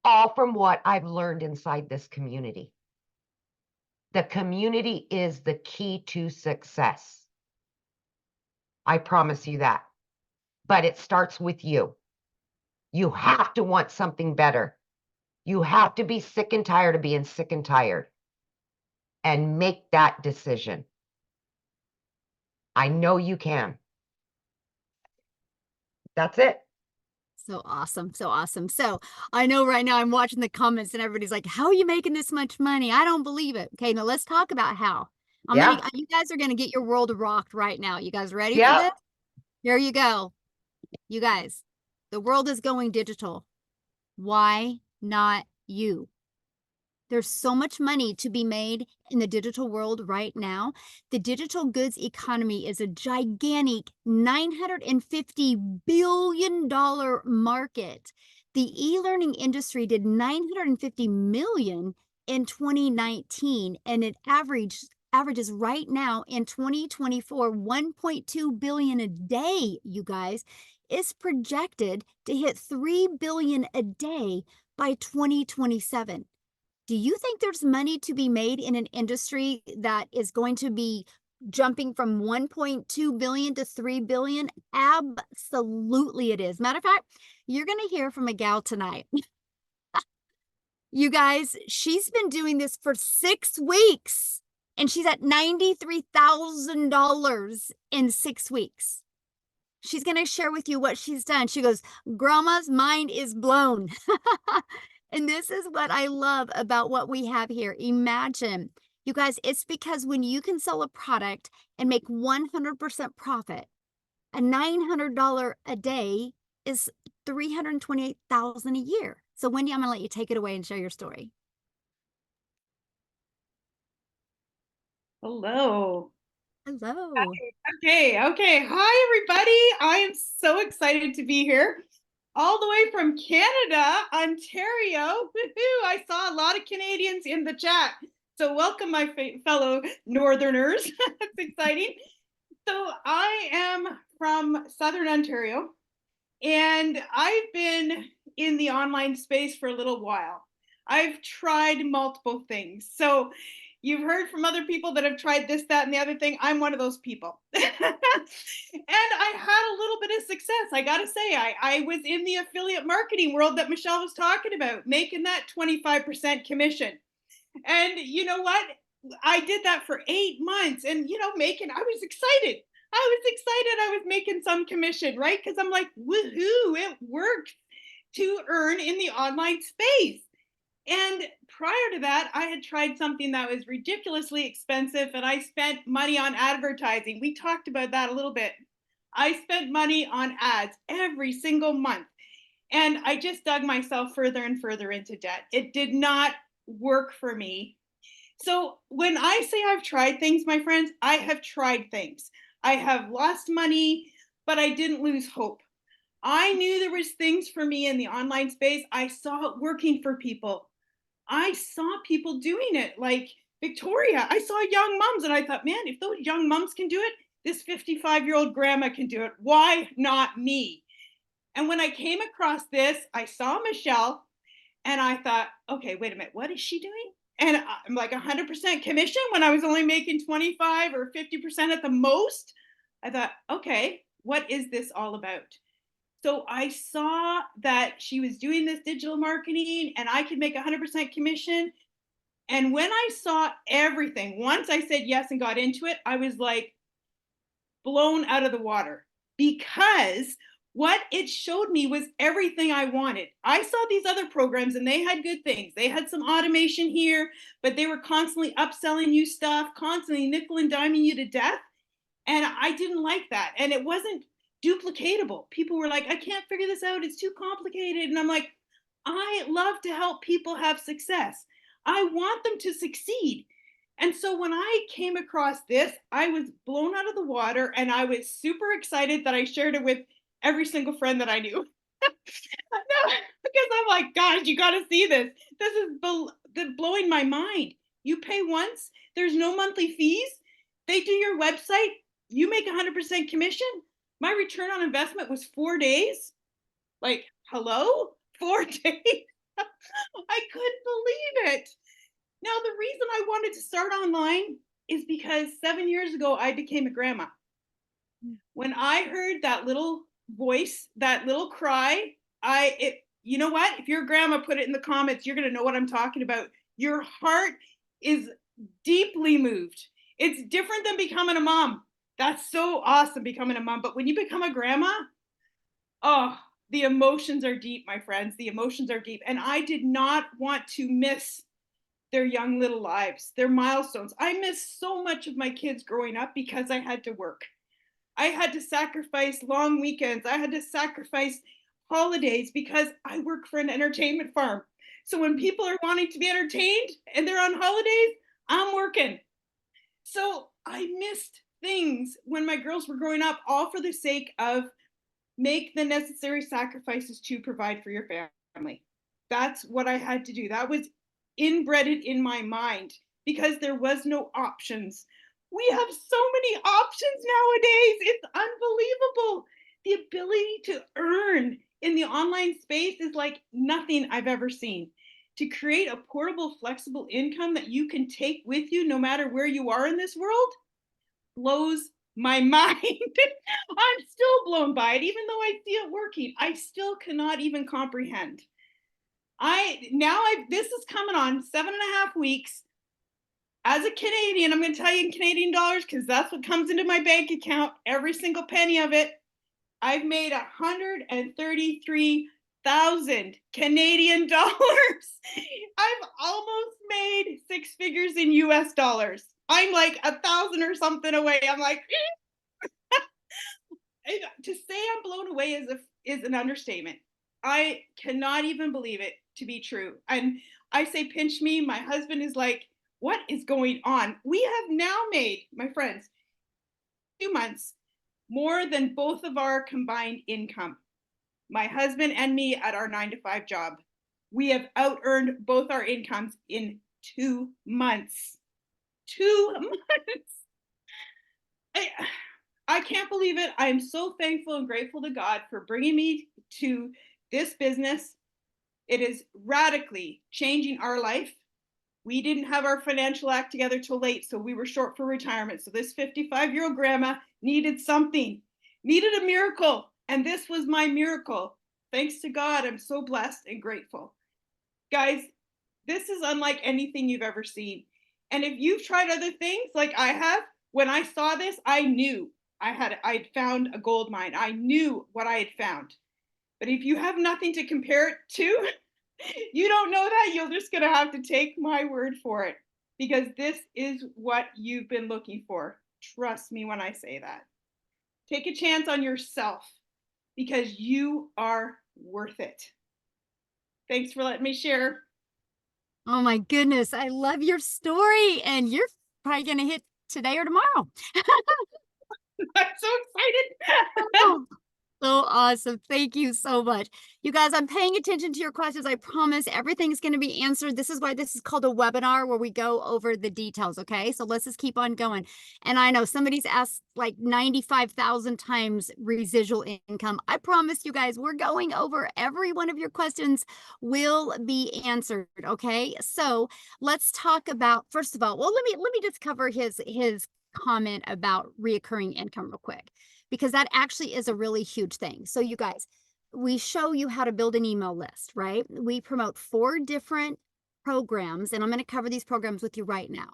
Speaker 3: All from what I've learned inside this community. The community is the key to success. I promise you that. But it starts with you. You have to want something better. You have to be sick and tired of being sick and tired and make that decision. I know you can. That's it.
Speaker 1: So awesome. So awesome. So I know right now I'm watching the comments and everybody's like, how are you making this much money? I don't believe it. Okay, now let's talk about how.
Speaker 3: Yeah.
Speaker 1: You guys are gonna get your world rocked right now. You guys ready for
Speaker 3: Yep.
Speaker 1: this? Here you go. You guys, the world is going digital. Why not you? There's so much money to be made in the digital world right now. The digital goods economy is a gigantic $950 billion market. The e-learning industry did 950 million in 2019, and it averages right now in 2024 1.2 billion a day, you guys. Is projected to hit 3 billion a day by 2027. Do you think there's money to be made in an industry that is going to be jumping from 1.2 billion to 3 billion? Absolutely it is. Matter of fact, you're going to hear from a gal tonight. You guys, she's been doing this for 6 weeks and she's at $93,000 in 6 weeks. She's going to share with you what she's done. She goes, Grandma's mind is blown. And this is what I love about what we have here. Imagine, you guys, it's because when you can sell a product and make 100% profit, a $900 a day is $328,000 a year. So Wendy, I'm going to let you take it away and share your story.
Speaker 4: Hello.
Speaker 1: Hello.
Speaker 4: Okay. Hi, everybody. I am so excited to be here. All the way from Canada, Ontario. Woohoo! I saw a lot of Canadians in the chat. So welcome, my fellow Northerners. That's exciting. So I am from Southern Ontario, and I've been in the online space for a little while. I've tried multiple things. So you've heard from other people that have tried this, that, and the other thing. I'm one of those people. And I had a little bit of success. I got to say, I was in the affiliate marketing world that Michelle was talking about, making that 25% commission. And you know what? I did that for 8 months and, I was excited. I was making some commission, right? Because I'm like, woohoo, it worked to earn in the online space. And prior to that, I had tried something that was ridiculously expensive and I spent money on advertising. We talked about that a little bit. I spent money on ads every single month. And I just dug myself further and further into debt. It did not work for me. So when I say I've tried things, my friends, I have tried things. I have lost money, but I didn't lose hope. I knew there was things for me in the online space. I saw it working for people. I saw people doing it, like Victoria. I saw young moms and I thought, man, if those young moms can do it, this 55-year-old grandma can do it. Why not me? And when I came across this, I saw Michelle and I thought, okay, wait a minute, what is she doing? And I'm like 100% commission when I was only making 25 or 50% at the most. I thought, okay, what is this all about? So I saw that she was doing this digital marketing and I could make 100% commission. And when I saw everything, once I said yes and got into it, I was like blown out of the water because what it showed me was everything I wanted. I saw these other programs and they had good things. They had some automation here, but they were constantly upselling you stuff, constantly nickel and diming you to death. And I didn't like that. And it wasn't duplicatable. People were like, I can't figure this out. It's too complicated. And I'm like, I love to help people have success. I want them to succeed. And so when I came across this, I was blown out of the water and I was super excited that I shared it with every single friend that I knew. No, because I'm like, gosh, you got to see this. This is blowing my mind. You pay once, there's no monthly fees. They do your website, you make 100% commission. My return on investment was 4 days. Like, hello? 4 days? I couldn't believe it. Now, the reason I wanted to start online is because 7 years ago, I became a grandma. When I heard that little voice, that little cry, you know what? If you're a grandma, put it in the comments. You're going to know what I'm talking about. Your heart is deeply moved. It's different than becoming a mom. That's so awesome becoming a mom. But when you become a grandma, oh, the emotions are deep, my friends. The emotions are deep. And I did not want to miss their young little lives, their milestones. I missed so much of my kids growing up because I had to work. I had to sacrifice long weekends. I had to sacrifice holidays because I work for an entertainment farm. So when people are wanting to be entertained and they're on holidays, I'm working. So I missed things when my girls were growing up, all for the sake of make the necessary sacrifices to provide for your family. That's what I had to do. That was inbred in my mind because there was no options. We have so many options nowadays. It's unbelievable. The ability to earn in the online space is like nothing I've ever seen. To create a portable, flexible income that you can take with you no matter where you are in this world blows my mind. I'm still blown by it, even though I see it working. I still cannot even comprehend. This is coming on 7.5 weeks. As a Canadian, I'm going to tell you in Canadian dollars because that's what comes into my bank account, every single penny of it. I've made 133,000 Canadian dollars. I've almost made six figures in US dollars. I'm like 1,000 or something away. I'm like, to say I'm blown away is an understatement. I cannot even believe it to be true. And I say, pinch me. My husband is like, what is going on? We have now made, my friends, 2 months more than both of our combined income. My husband and me at our 9-to-5 job. We have out-earned both our incomes in 2 months. 2 months. I can't believe it. I am so thankful and grateful to God for bringing me to this business. It is radically changing our life. We didn't have our financial act together till late, so we were short for retirement. So this 55-year-old grandma needed something, needed a miracle. And this was my miracle. Thanks to God, I'm so blessed and grateful. Guys, this is unlike anything you've ever seen. And if you've tried other things like I have, when I saw this, I knew I'd found a gold mine. I knew what I had found. But if you have nothing to compare it to, you don't know that, you're just going to have to take my word for it because this is what you've been looking for. Trust me when I say that. Take a chance on yourself because you are worth it. Thanks for letting me share.
Speaker 1: Oh my goodness. I love your story. And you're probably going to hit today or tomorrow.
Speaker 4: I'm so excited.
Speaker 1: So awesome. Thank you so much. You guys, I'm paying attention to your questions. I promise everything's going to be answered. This is why this is called a webinar where we go over the details. Okay. So let's just keep on going. And I know somebody's asked like 95,000 times residual income. I promise you guys, we're going over every one of your questions will be answered. Okay. So let's talk about, first of all, well, let me just cover his comment about reoccurring income real quick, because that actually is a really huge thing. So you guys, we show you how to build an email list, right? We promote 4 different programs, and I'm going to cover these programs with you right now.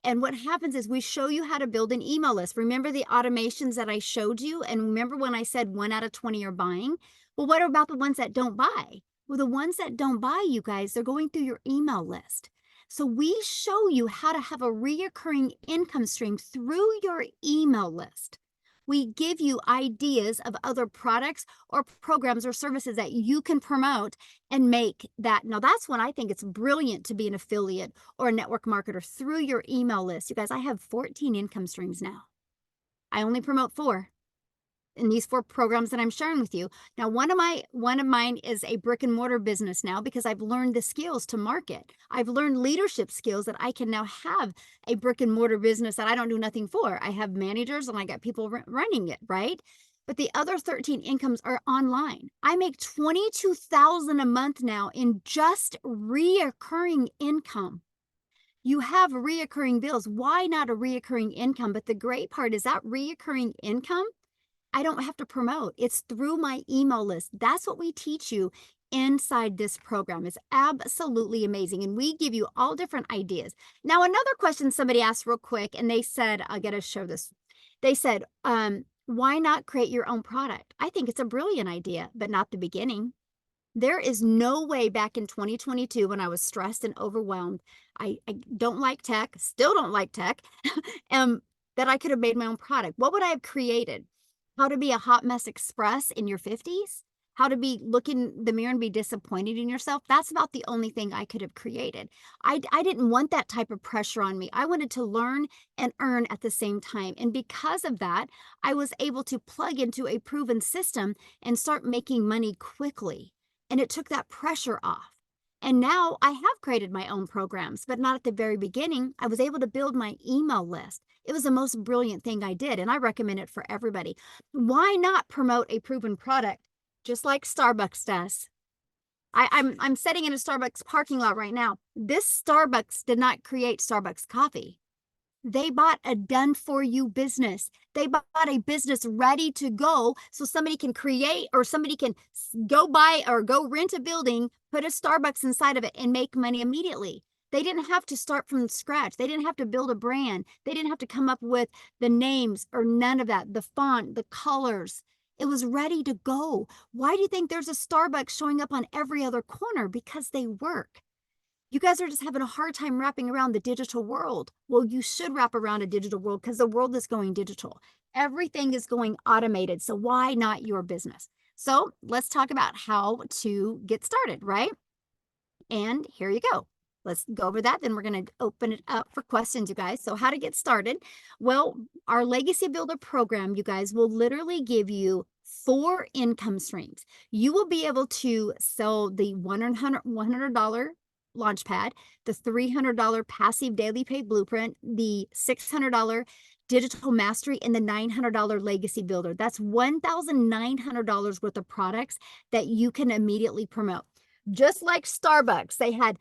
Speaker 1: And what happens is we show you how to build an email list. Remember the automations that I showed you? And remember when I said 1 out of 20 are buying? Well, what about the ones that don't buy? Well, the ones that don't buy, you guys, they're going through your email list. So we show you how to have a reoccurring income stream through your email list. We give you ideas of other products or programs or services that you can promote and make that. Now, that's when I think it's brilliant to be an affiliate or a network marketer through your email list. You guys, I have 14 income streams now. I only promote 4 in these 4 programs that I'm sharing with you. Now, one of mine is a brick and mortar business now because I've learned the skills to market. I've learned leadership skills that I can now have a brick and mortar business that I don't do nothing for. I have managers and I got people running it, right? But the other 13 incomes are online. I make $22,000 a month now in just reoccurring income. You have reoccurring bills. Why not a reoccurring income? But the great part is that reoccurring income, I don't have to promote. It's through my email list. That's what we teach you inside this program. It's absolutely amazing. And we give you all different ideas. Now, another question somebody asked real quick, and they said, I got to show this. They said, why not create your own product? I think it's a brilliant idea, but not the beginning. There is no way back in 2022 when I was stressed and overwhelmed, I don't like tech, still don't like tech, that I could have made my own product. What would I have created? How to be a hot mess express in your 50s? How to be look in the mirror and be disappointed in yourself? That's about the only thing I could have created. I didn't want that type of pressure on me. I wanted to learn and earn at the same time. And because of that, I was able to plug into a proven system and start making money quickly. And it took that pressure off. And now I have created my own programs, but not at the very beginning. I was able to build my email list. It was the most brilliant thing I did, and I recommend it for everybody. Why not promote a proven product just like Starbucks does? I'm sitting in a Starbucks parking lot right now. This Starbucks did not create Starbucks coffee. They bought a done for you business. They bought a business ready to go so somebody can create or somebody can go buy or go rent a building, put a Starbucks inside of it and make money immediately. They didn't have to start from scratch. They didn't have to build a brand. They didn't have to come up with the names or none of that, the font, the colors. It was ready to go. Why do you think there's a Starbucks showing up on every other corner? Because they work. You guys are just having a hard time wrapping around the digital world. Well, you should wrap around a digital world because the world is going digital. Everything is going automated. So why not your business? So let's talk about how to get started, right? And here you go. Let's go over that. Then we're going to open it up for questions, you guys. So how to get started? Well, our Legacy Builder program, you guys, will literally give you 4 income streams. You will be able to sell the $100 Launchpad, the $300 passive daily pay blueprint, the $600 digital mastery, and the $900 legacy builder. That's $1,900 worth of products that you can immediately promote. Just like Starbucks, they had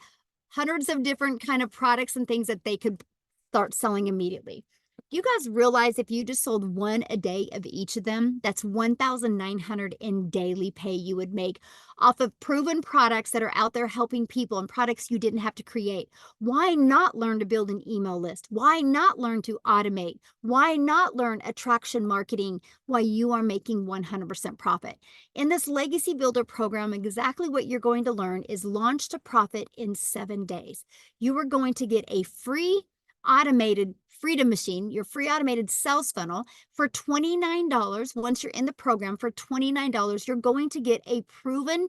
Speaker 1: hundreds of different kind of products and things that they could start selling immediately. You guys realize if you just sold 1 a day of each of them, that's $1,900 in daily pay you would make off of proven products that are out there helping people and products you didn't have to create. Why not learn to build an email list? Why not learn to automate? Why not learn attraction marketing while you are making 100% profit? In this Legacy Builder program, exactly what you're going to learn is launch to profit in 7 days. You are going to get a free automated Freedom Machine, your free automated sales funnel for $29. Once you're in the program for $29, you're going to get a proven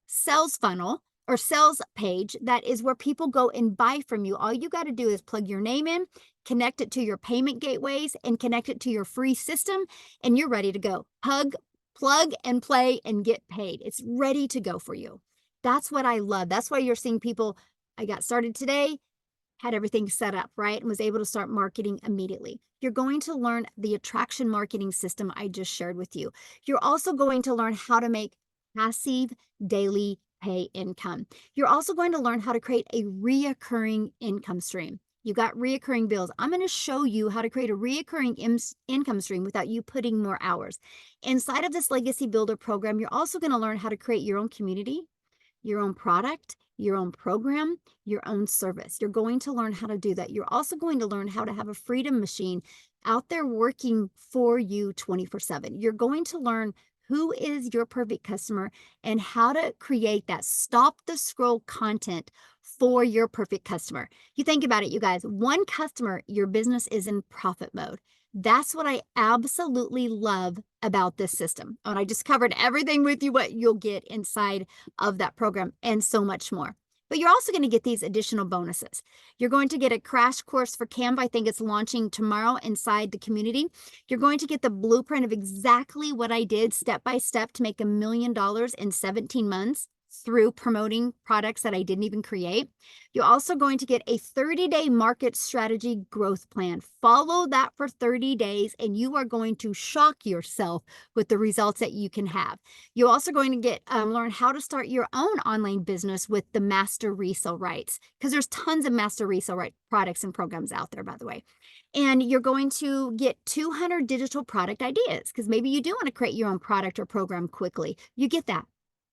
Speaker 1: sales funnel or sales page that is where people go and buy from you. All you got to do is plug your name in, connect it to your payment gateways, and connect it to your free system, and you're ready to go. Plug and play and get paid. It's ready to go for you. That's what I love. That's why you're seeing people, I got started today, had everything set up, right? And was able to start marketing immediately. You're going to learn the attraction marketing system I just shared with you. You're also going to learn how to make passive daily pay income. You're also going to learn how to create a reoccurring income stream. You got reoccurring bills. I'm going to show you how to create a reoccurring income stream without you putting more hours. Inside of this Legacy Builder program, you're also going to learn how to create your own community, your own product, your own program, your own service. You're going to learn how to do that. You're also going to learn how to have a freedom machine out there working for you 24/7. You're going to learn who is your perfect customer and how to create that stop the scroll content for your perfect customer. You think about it, you guys, one customer, your business is in profit mode. That's what I absolutely love about this system. And I just covered everything with you, what you'll get inside of that program and so much more. But you're also going to get these additional bonuses. You're going to get a crash course for Canva. I think it's launching tomorrow inside the community. You're going to get the blueprint of exactly what I did step by step to make $1 million in 17 months through promoting products that I didn't even create. You're also going to get a 30-day market strategy growth plan. Follow that for 30 days and you are going to shock yourself with the results that you can have. You're also going to get learn how to start your own online business with the master resale rights, because there's tons of master resale right products and programs out there, by the way. And you're going to get 200 digital product ideas, because maybe you do want to create your own product or program quickly. You get that.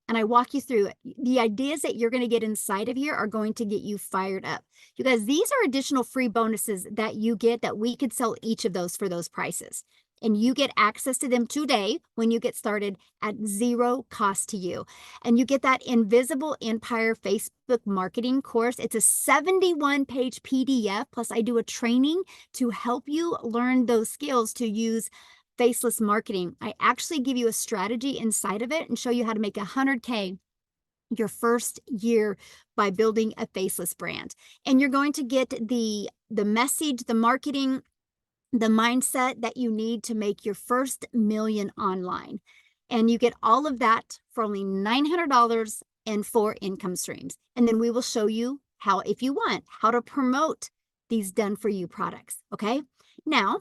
Speaker 1: and I walk you through it. The ideas that you're going to get inside of here are going to get you fired up. You guys, these are additional free bonuses that you get that we could sell each of those for those prices. And you get access to them today when you get started at zero cost to you. And you get that Invisible Empire Facebook marketing course. It's a 71-page PDF. Plus, I do a training to help you learn those skills to use faceless marketing. I actually give you a strategy inside of it and show you how to make 100K your first year by building a faceless brand. And you're going to get the message, the marketing, the mindset that you need to make your first million online. And you get all of that for only $900 and 4 income streams. And then we will show you how, if you want, how to promote these done for you products. Okay. Now,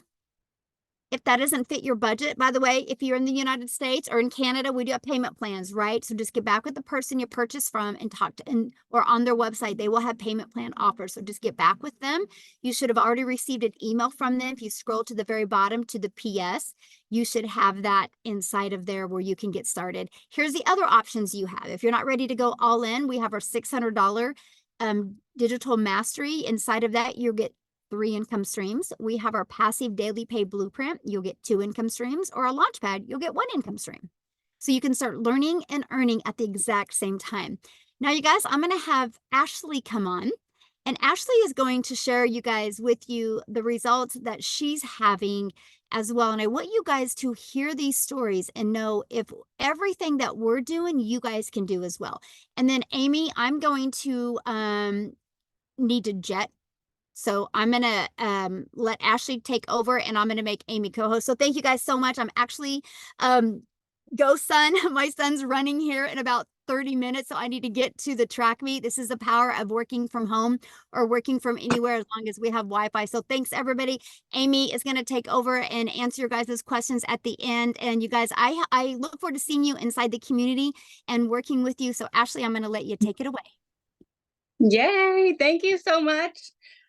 Speaker 1: if that doesn't fit your budget, by the way, if you're in the United States or in Canada, we do have payment plans, right? So just get back with the person you purchased from and talk to, or on their website, they will have payment plan offers. So just get back with them. You should have already received an email from them. If you scroll to the very bottom to the PS, you should have that inside of there where you can get started. Here's the other options you have. If you're not ready to go all in, we have our $600 digital mastery. Inside of that, you'll get 3 income streams. We have our passive daily pay blueprint. You'll get 2 income streams, or a launchpad, you'll get 1 income stream. So you can start learning and earning at the exact same time. Now, you guys, I'm going to have Ashley come on, and Ashley is going to share you guys with you the results that she's having as well. And I want you guys to hear these stories and know if everything that we're doing, you guys can do as well. And then Amy, I'm going to need to jet. So I'm going to let Ashley take over, and I'm going to make Amy co-host. So thank you guys so much. I'm actually, go son, my son's running here in about 30 minutes. So I need to get to the track meet. This is the power of working from home or working from anywhere as long as we have Wi-Fi. So thanks everybody. Amy is going to take over and answer your guys' questions at the end. And you guys, I look forward to seeing you inside the community and working with you. So Ashley, I'm going to let you take it away.
Speaker 5: Yay! Thank you so much.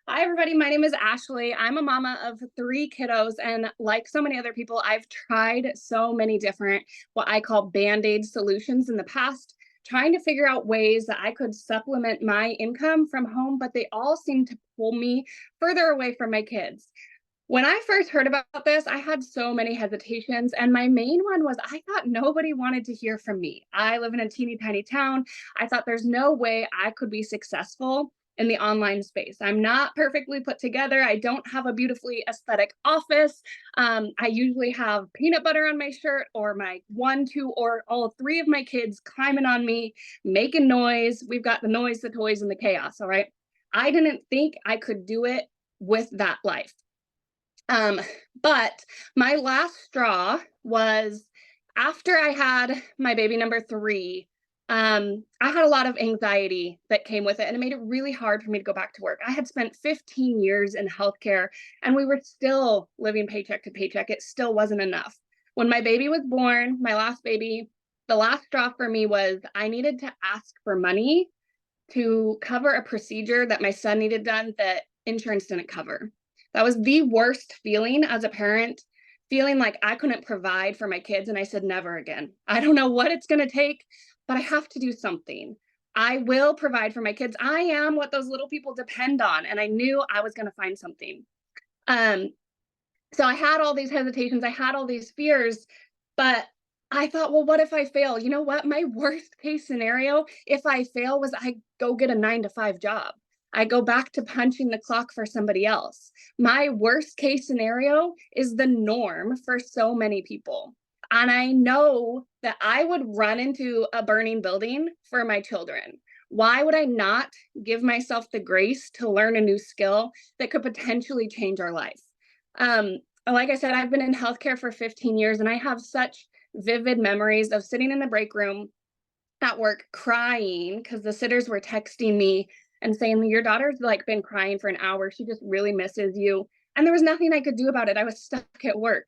Speaker 5: Hi, everybody. My name is Ashley. I'm a mama of 3 kiddos, and like so many other people, I've tried so many different, what I call Band-Aid solutions in the past, trying to figure out ways that I could supplement my income from home, but they all seem to pull me further away from my kids. When I first heard about this, I had so many hesitations, and my main one was I thought nobody wanted to hear from me. I live in a teeny tiny town. I thought there's no way I could be successful in the online space. I'm not perfectly put together. I don't have a beautifully aesthetic office. I usually have peanut butter on my shirt, or my 1, 2, or all 3 of my kids climbing on me, making noise. We've got the noise, the toys, and the chaos, all right? I didn't think I could do it with that life. But my last straw was after I had my baby number 3. I had a lot of anxiety that came with it, and it made it really hard for me to go back to work. I had spent 15 years in healthcare, and we were still living paycheck to paycheck. It still wasn't enough. When my baby was born, my last baby, the last straw for me was I needed to ask for money to cover a procedure that my son needed done that insurance didn't cover. That was the worst feeling as a parent, feeling like I couldn't provide for my kids. And I said, never again. I don't know what it's going to take, but I have to do something. I will provide for my kids. I am what those little people depend on. And I knew I was going to find something. So I had all these hesitations. I had all these fears, but I thought, well, what if I fail? You know what? My worst case scenario, if I fail, was I go get a 9-to-5 job. I go back to punching the clock for somebody else. My worst case scenario is the norm for so many people. And I know that I would run into a burning building for my children. Why would I not give myself the grace to learn a new skill that could potentially change our life? Like I said, I've been in healthcare for 15 years, and I have such vivid memories of sitting in the break room at work crying because the sitters were texting me and saying, your daughter's like been crying for an hour. She just really misses you. And there was nothing I could do about it. I was stuck at work.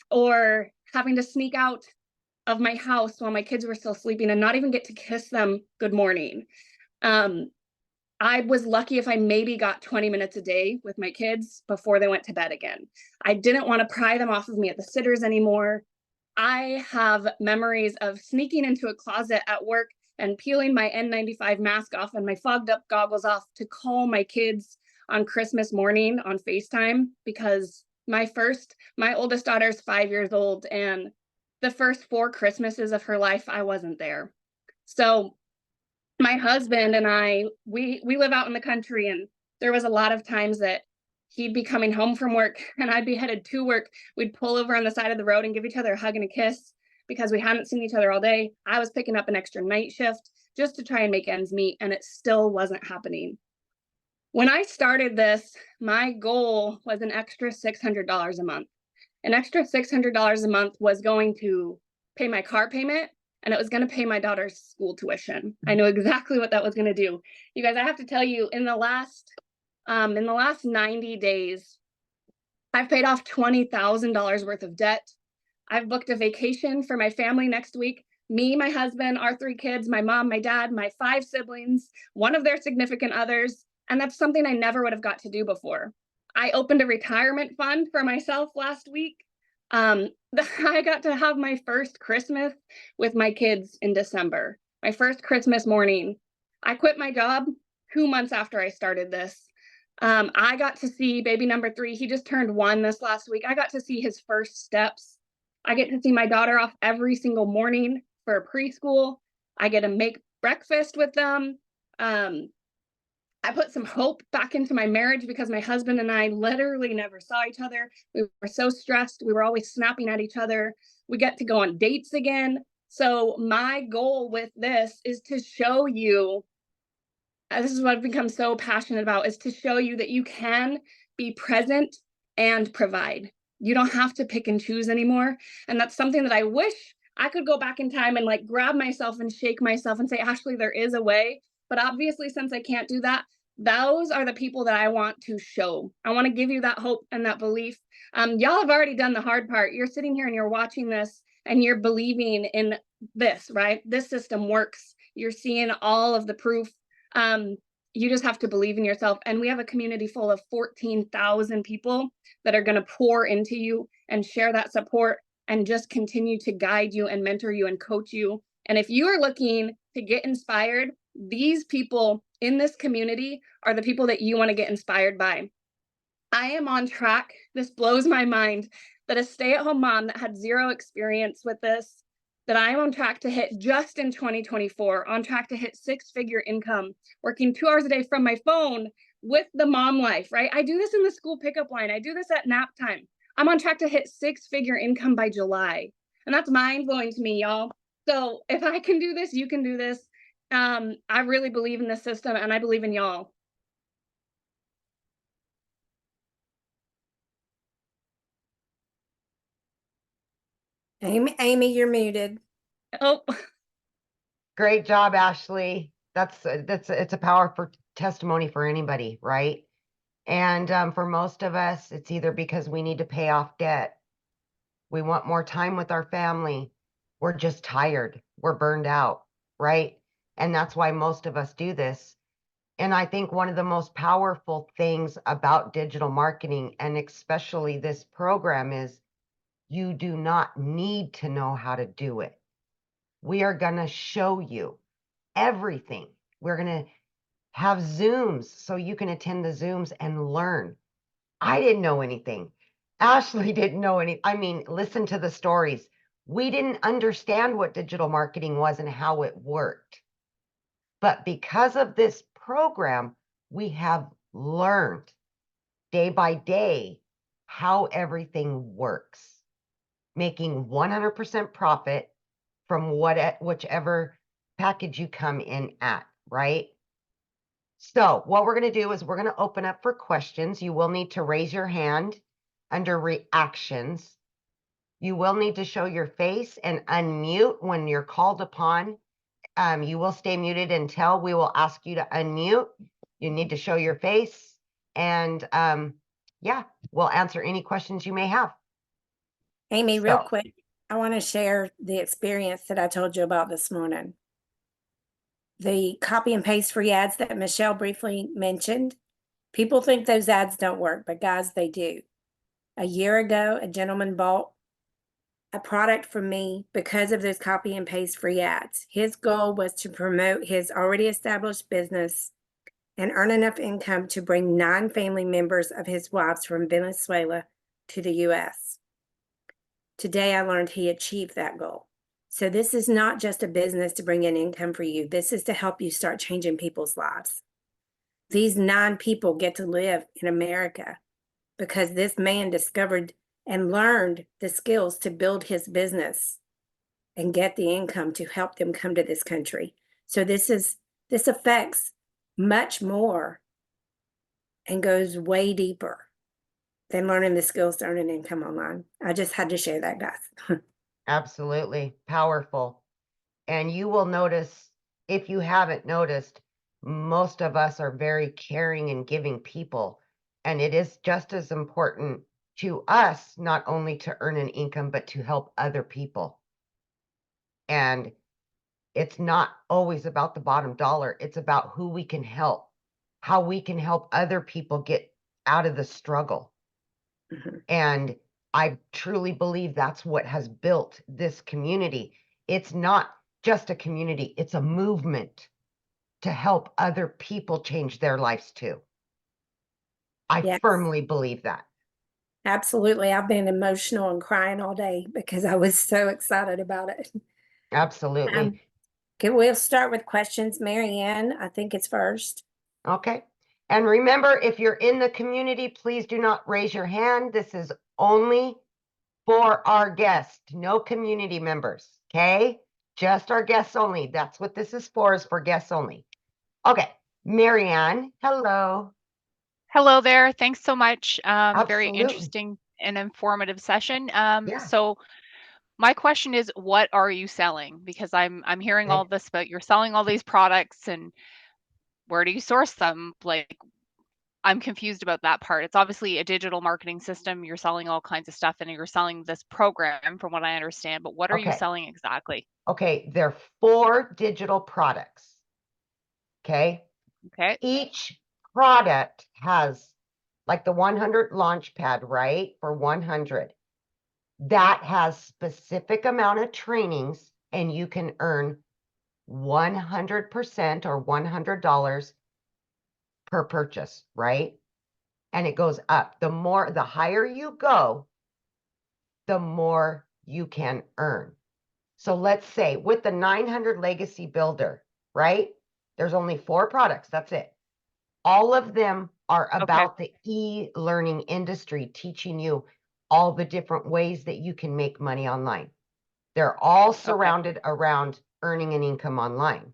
Speaker 5: Or having to sneak out of my house while my kids were still sleeping and not even get to kiss them good morning. I was lucky if I maybe got 20 minutes a day with my kids before they went to bed again. I didn't want to pry them off of me at the sitters anymore. I have memories of sneaking into a closet at work and peeling my N95 mask off and my fogged up goggles off to call my kids on Christmas morning on FaceTime, because my oldest daughter's 5 years old, and the first 4 Christmases of her life, I wasn't there. So my husband and I, we live out in the country, and there was a lot of times that he'd be coming home from work and I'd be headed to work. We'd pull over on the side of the road and give each other a hug and a kiss because we hadn't seen each other all day. I was picking up an extra night shift just to try and make ends meet, and it still wasn't happening. When I started this, my goal was an extra $600 a month. An extra $600 a month was going to pay my car payment, and it was going to pay my daughter's school tuition. I knew exactly what that was going to do. You guys, I have to tell you, in the last 90 days, I've paid off $20,000 worth of debt. I've booked a vacation for my family next week. Me, my husband, our 3 kids, my mom, my dad, my 5 siblings, one of their significant others. And that's something I never would have got to do before. I opened a retirement fund for myself last week. I got to have my first Christmas with my kids in December, my first Christmas morning. I quit my job 2 months after I started this. I got to see baby number 3. He just turned 1 this last week. I got to see his first steps. I get to see my daughter off every single morning for preschool. I get to make breakfast with them. I put some hope back into my marriage because my husband and I literally never saw each other. We were so stressed. We were always snapping at each other. We get to go on dates again. So my goal with this is to show you, this is what I've become so passionate about, is to show you that you can be present and provide. You don't have to pick and choose anymore. And that's something that I wish I could go back in time and like grab myself and shake myself and say, Ashley, there is a way. But obviously, since I can't do that, those are the people that I want to show. I want to give you that hope and that belief. Y'all have already done the hard part. You're sitting here and you're watching this and you're believing in this, right? This system works. You're seeing all of the proof. You just have to believe in yourself. And we have a community full of 14,000 people that are going to pour into you and share that support and just continue to guide you and mentor you and coach you. And if you are looking to get inspired, these people in this community are the people that you want to get inspired by. I am on track. This blows my mind that a stay-at-home mom that had 0 experience with this, that I'm on track to hit just in 2024, on track to hit 6-figure income, working 2 hours a day from my phone with the mom life, right? I do this in the school pickup line. I do this at nap time. I'm on track to hit 6-figure income by July. And that's mind-blowing to me, y'all. So if I can do this, you can do this. I really believe in this system, and I believe in y'all.
Speaker 6: Amy, you're muted.
Speaker 5: Oh,
Speaker 3: Great job, Ashley. It's a powerful testimony for anybody, right? And for most of us, it's either because we need to pay off debt, we want more time with our family, we're just tired, we're burned out, right? And that's why most of us do this. And I think one of the most powerful things about digital marketing, and especially this program, is you do not need to know how to do it. We are going to show you everything. We're going to have Zooms so you can attend the Zooms and learn. I didn't know anything. Ashley didn't know any. I mean, listen to the stories. We didn't understand what digital marketing was and how it worked. But because of this program, we have learned day by day how everything works, making 100% profit from whichever package you come in at, right? So what we're going to do is we're going to open up for questions. You will need to raise your hand under reactions. You will need to show your face and unmute when you're called upon. You will stay muted until we will ask you to unmute. You need to show your face, and yeah, we'll answer any questions you may have.
Speaker 6: Amy, real quick, I want to share the experience that I told you about this morning. The copy and paste free ads that Michelle briefly mentioned. People think those ads don't work, but guys, they do. A year ago, a gentleman bought a product from me because of those copy and paste free ads. His goal was to promote his already established business and earn enough income to bring 9 family members of his wives from Venezuela to the US. Today, I learned he achieved that goal. So this is not just a business to bring in income for you. This is to help you start changing people's lives. These 9 people get to live in America because this man discovered and learned the skills to build his business and get the income to help them come to this country. So this affects much more and goes way deeper than learning the skills to earn an income online. I just had to share that, guys.
Speaker 3: Absolutely powerful. And you will notice, if you haven't noticed, most of us are very caring and giving people. And it is just as important to us, not only to earn an income, but to help other people. And it's not always about the bottom dollar. It's about who we can help, how we can help other people get out of the struggle.
Speaker 6: Mhm.
Speaker 3: And I truly believe that's what has built this community. It's not just a community, it's a movement to help other people change their lives too. I
Speaker 6: Yes.
Speaker 3: firmly believe that.
Speaker 6: Absolutely. I've been emotional and crying all day because I was so excited about it.
Speaker 3: Absolutely.
Speaker 6: Okay, we'll start with questions. Mary Ann, I think it's first.
Speaker 3: Okay. And remember, if you're in the community, please do not raise your hand. This is only for our guests, no community members. Okay. Just our guests only. That's what this is for guests only. Okay. Mary Ann, hello.
Speaker 7: Hello there. Thanks so much. Very
Speaker 3: Absolutely.
Speaker 7: interesting and informative session.
Speaker 3: Yeah.
Speaker 7: So my question is, what are you selling? Because I'm hearing all
Speaker 3: Okay.
Speaker 7: this about you're selling all these products, and where do you source them? Like, I'm confused about that part. It's obviously a digital marketing system. You're selling all kinds of stuff, and you're selling this program, from what I understand. But what are you
Speaker 3: Okay.
Speaker 7: selling exactly?
Speaker 3: Okay. There are 4 digital products. Okay.
Speaker 7: Okay.
Speaker 3: Each product has, like the 100 launch pad, right? For 100. That has specific amount of trainings, and you can earn 100% or $100 per purchase, right? And it goes up. The higher you go, the more you can earn. So let's say with the 900 Legacy Builder, right? There's only 4 products. That's it. All of them are about the e-learning industry, teaching you all the different ways that you can make money online. They're all surrounded around earning an income online.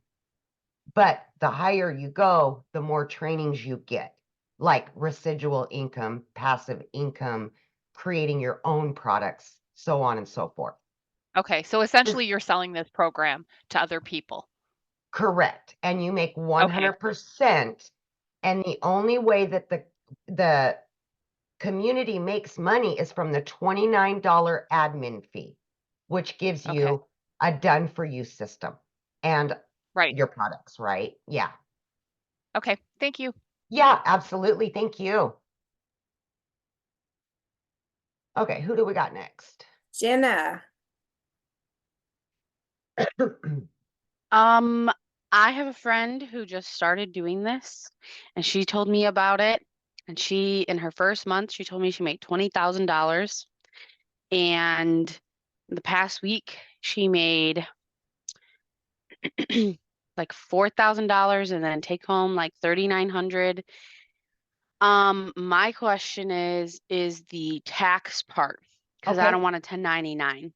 Speaker 3: But the higher you go, the more trainings you get, like residual income, passive income, creating your own products, so on and so forth.
Speaker 7: Okay. So essentially, you're selling this program to other people.
Speaker 3: Correct. And you make 100%. And the only way that the community makes money is from the $29 admin fee, which gives
Speaker 7: Okay.
Speaker 3: you a done for you system and
Speaker 7: Right.
Speaker 3: your products, right? Yeah.
Speaker 7: Okay. Thank you.
Speaker 3: Yeah, absolutely. Thank you. Okay, who do we got next?
Speaker 6: Jenna.
Speaker 8: I have a friend who just started doing this and she told me about it. And she, in her first month, she told me she made $20,000. And the past week, she made like $4,000 and then take home like $3,900. My question is the tax part, because I
Speaker 3: Okay.
Speaker 8: don't want a 1099.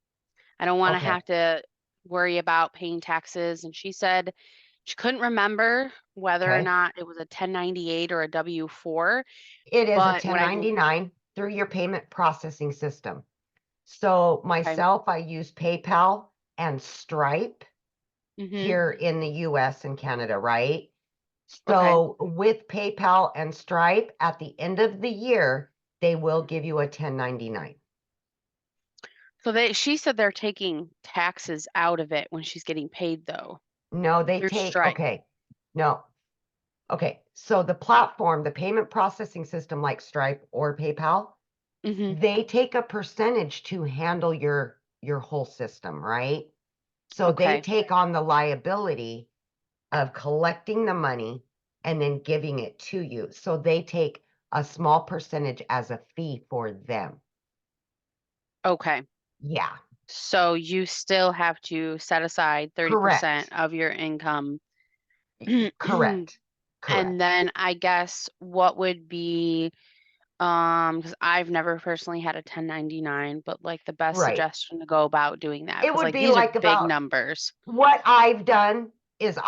Speaker 8: I don't want to
Speaker 3: Okay.
Speaker 8: have to worry about paying taxes. And she said she couldn't remember whether or
Speaker 3: Okay.
Speaker 8: not it was a 1098 or a W-4,
Speaker 3: It is a
Speaker 8: but when I
Speaker 3: 1099 through your payment processing system. So
Speaker 8: okay,
Speaker 3: myself, I use PayPal and Stripe here in the US and Canada, right?
Speaker 8: okay.
Speaker 3: So with PayPal and Stripe, at the end of the year, they will give you a 1099.
Speaker 8: So she said they're taking taxes out of it when she's getting paid though,
Speaker 3: No, they
Speaker 8: through
Speaker 3: take,
Speaker 8: Stripe.
Speaker 3: okay. No. Okay. So the platform, the payment processing system like Stripe or PayPal,
Speaker 8: Mm-hmm.
Speaker 3: they take a percentage to handle your your whole system, right? So they
Speaker 8: Okay.
Speaker 3: take on the liability of collecting the money and then giving it to you. So they take a small percentage as a fee for them.
Speaker 8: Okay.
Speaker 3: Yeah,
Speaker 8: So you still have to set aside 30%
Speaker 3: correct.
Speaker 8: of your income.
Speaker 3: Correct.
Speaker 8: And
Speaker 3: Correct.
Speaker 8: then I guess what would be, because I've never personally had a 1099, but like the best
Speaker 3: Right.
Speaker 8: suggestion to go about doing that,
Speaker 3: It
Speaker 8: because
Speaker 3: would
Speaker 8: like
Speaker 3: be
Speaker 8: these are
Speaker 3: like
Speaker 8: big
Speaker 3: about
Speaker 8: numbers.
Speaker 3: what I've done is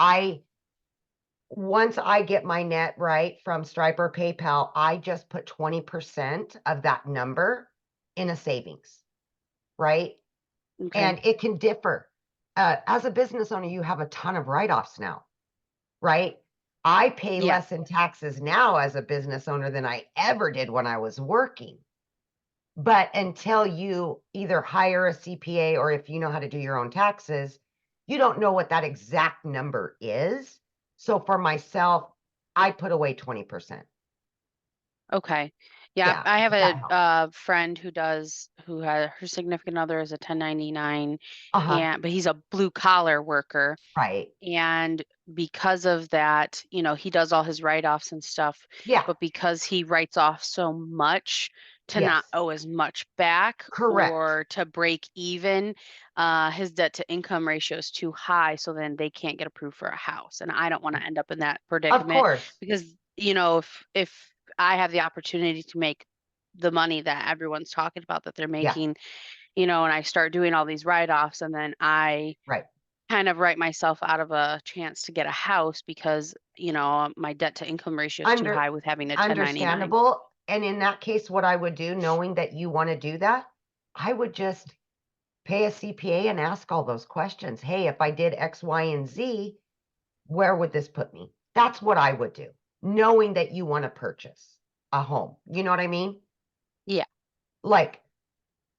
Speaker 3: once I get my net right from Stripe or PayPal, I just put 20% of that number in a savings, right?
Speaker 8: Okay.
Speaker 3: And it can differ. As a business owner, you have a ton of write-offs now, right? I pay
Speaker 8: Yeah.
Speaker 3: less in taxes now as a business owner than I ever did when I was working. But until you either hire a CPA or if you know how to do your own taxes, you don't know what that exact number is. So for myself, I put away 20%.
Speaker 8: Okay. Yeah,
Speaker 3: Yeah,
Speaker 8: I have
Speaker 3: that
Speaker 8: a
Speaker 3: helps.
Speaker 8: friend who had her significant other is a 1099,
Speaker 3: Uh-huh.
Speaker 8: but he's a blue collar worker.
Speaker 3: Right.
Speaker 8: And because of that, he does all his write-offs and stuff,
Speaker 3: Yeah.
Speaker 8: but because he writes off so much to not
Speaker 3: Yes.
Speaker 8: owe as much back
Speaker 3: Correct.
Speaker 8: or to break even, his debt to income ratio is too high, so then they can't get approved for a house. And I don't want to end up in that
Speaker 3: Of
Speaker 8: predicament
Speaker 3: course.
Speaker 8: because, if I have the opportunity to make the money that everyone's talking about that they're
Speaker 3: Yeah.
Speaker 8: making, and I start doing all these write-offs and then I
Speaker 3: Right.
Speaker 8: kind of write myself out of a chance to get a house because, my debt to income ratio is too high with having a 1099.
Speaker 3: Understandable. And in that case, what I would do, knowing that you want to do that, I would just pay a CPA and ask all those questions. Hey, if I did X, Y, and Z, where would this put me? That's what I would do, knowing that you want to purchase a home. You know what I mean?
Speaker 8: Yeah.
Speaker 3: Like,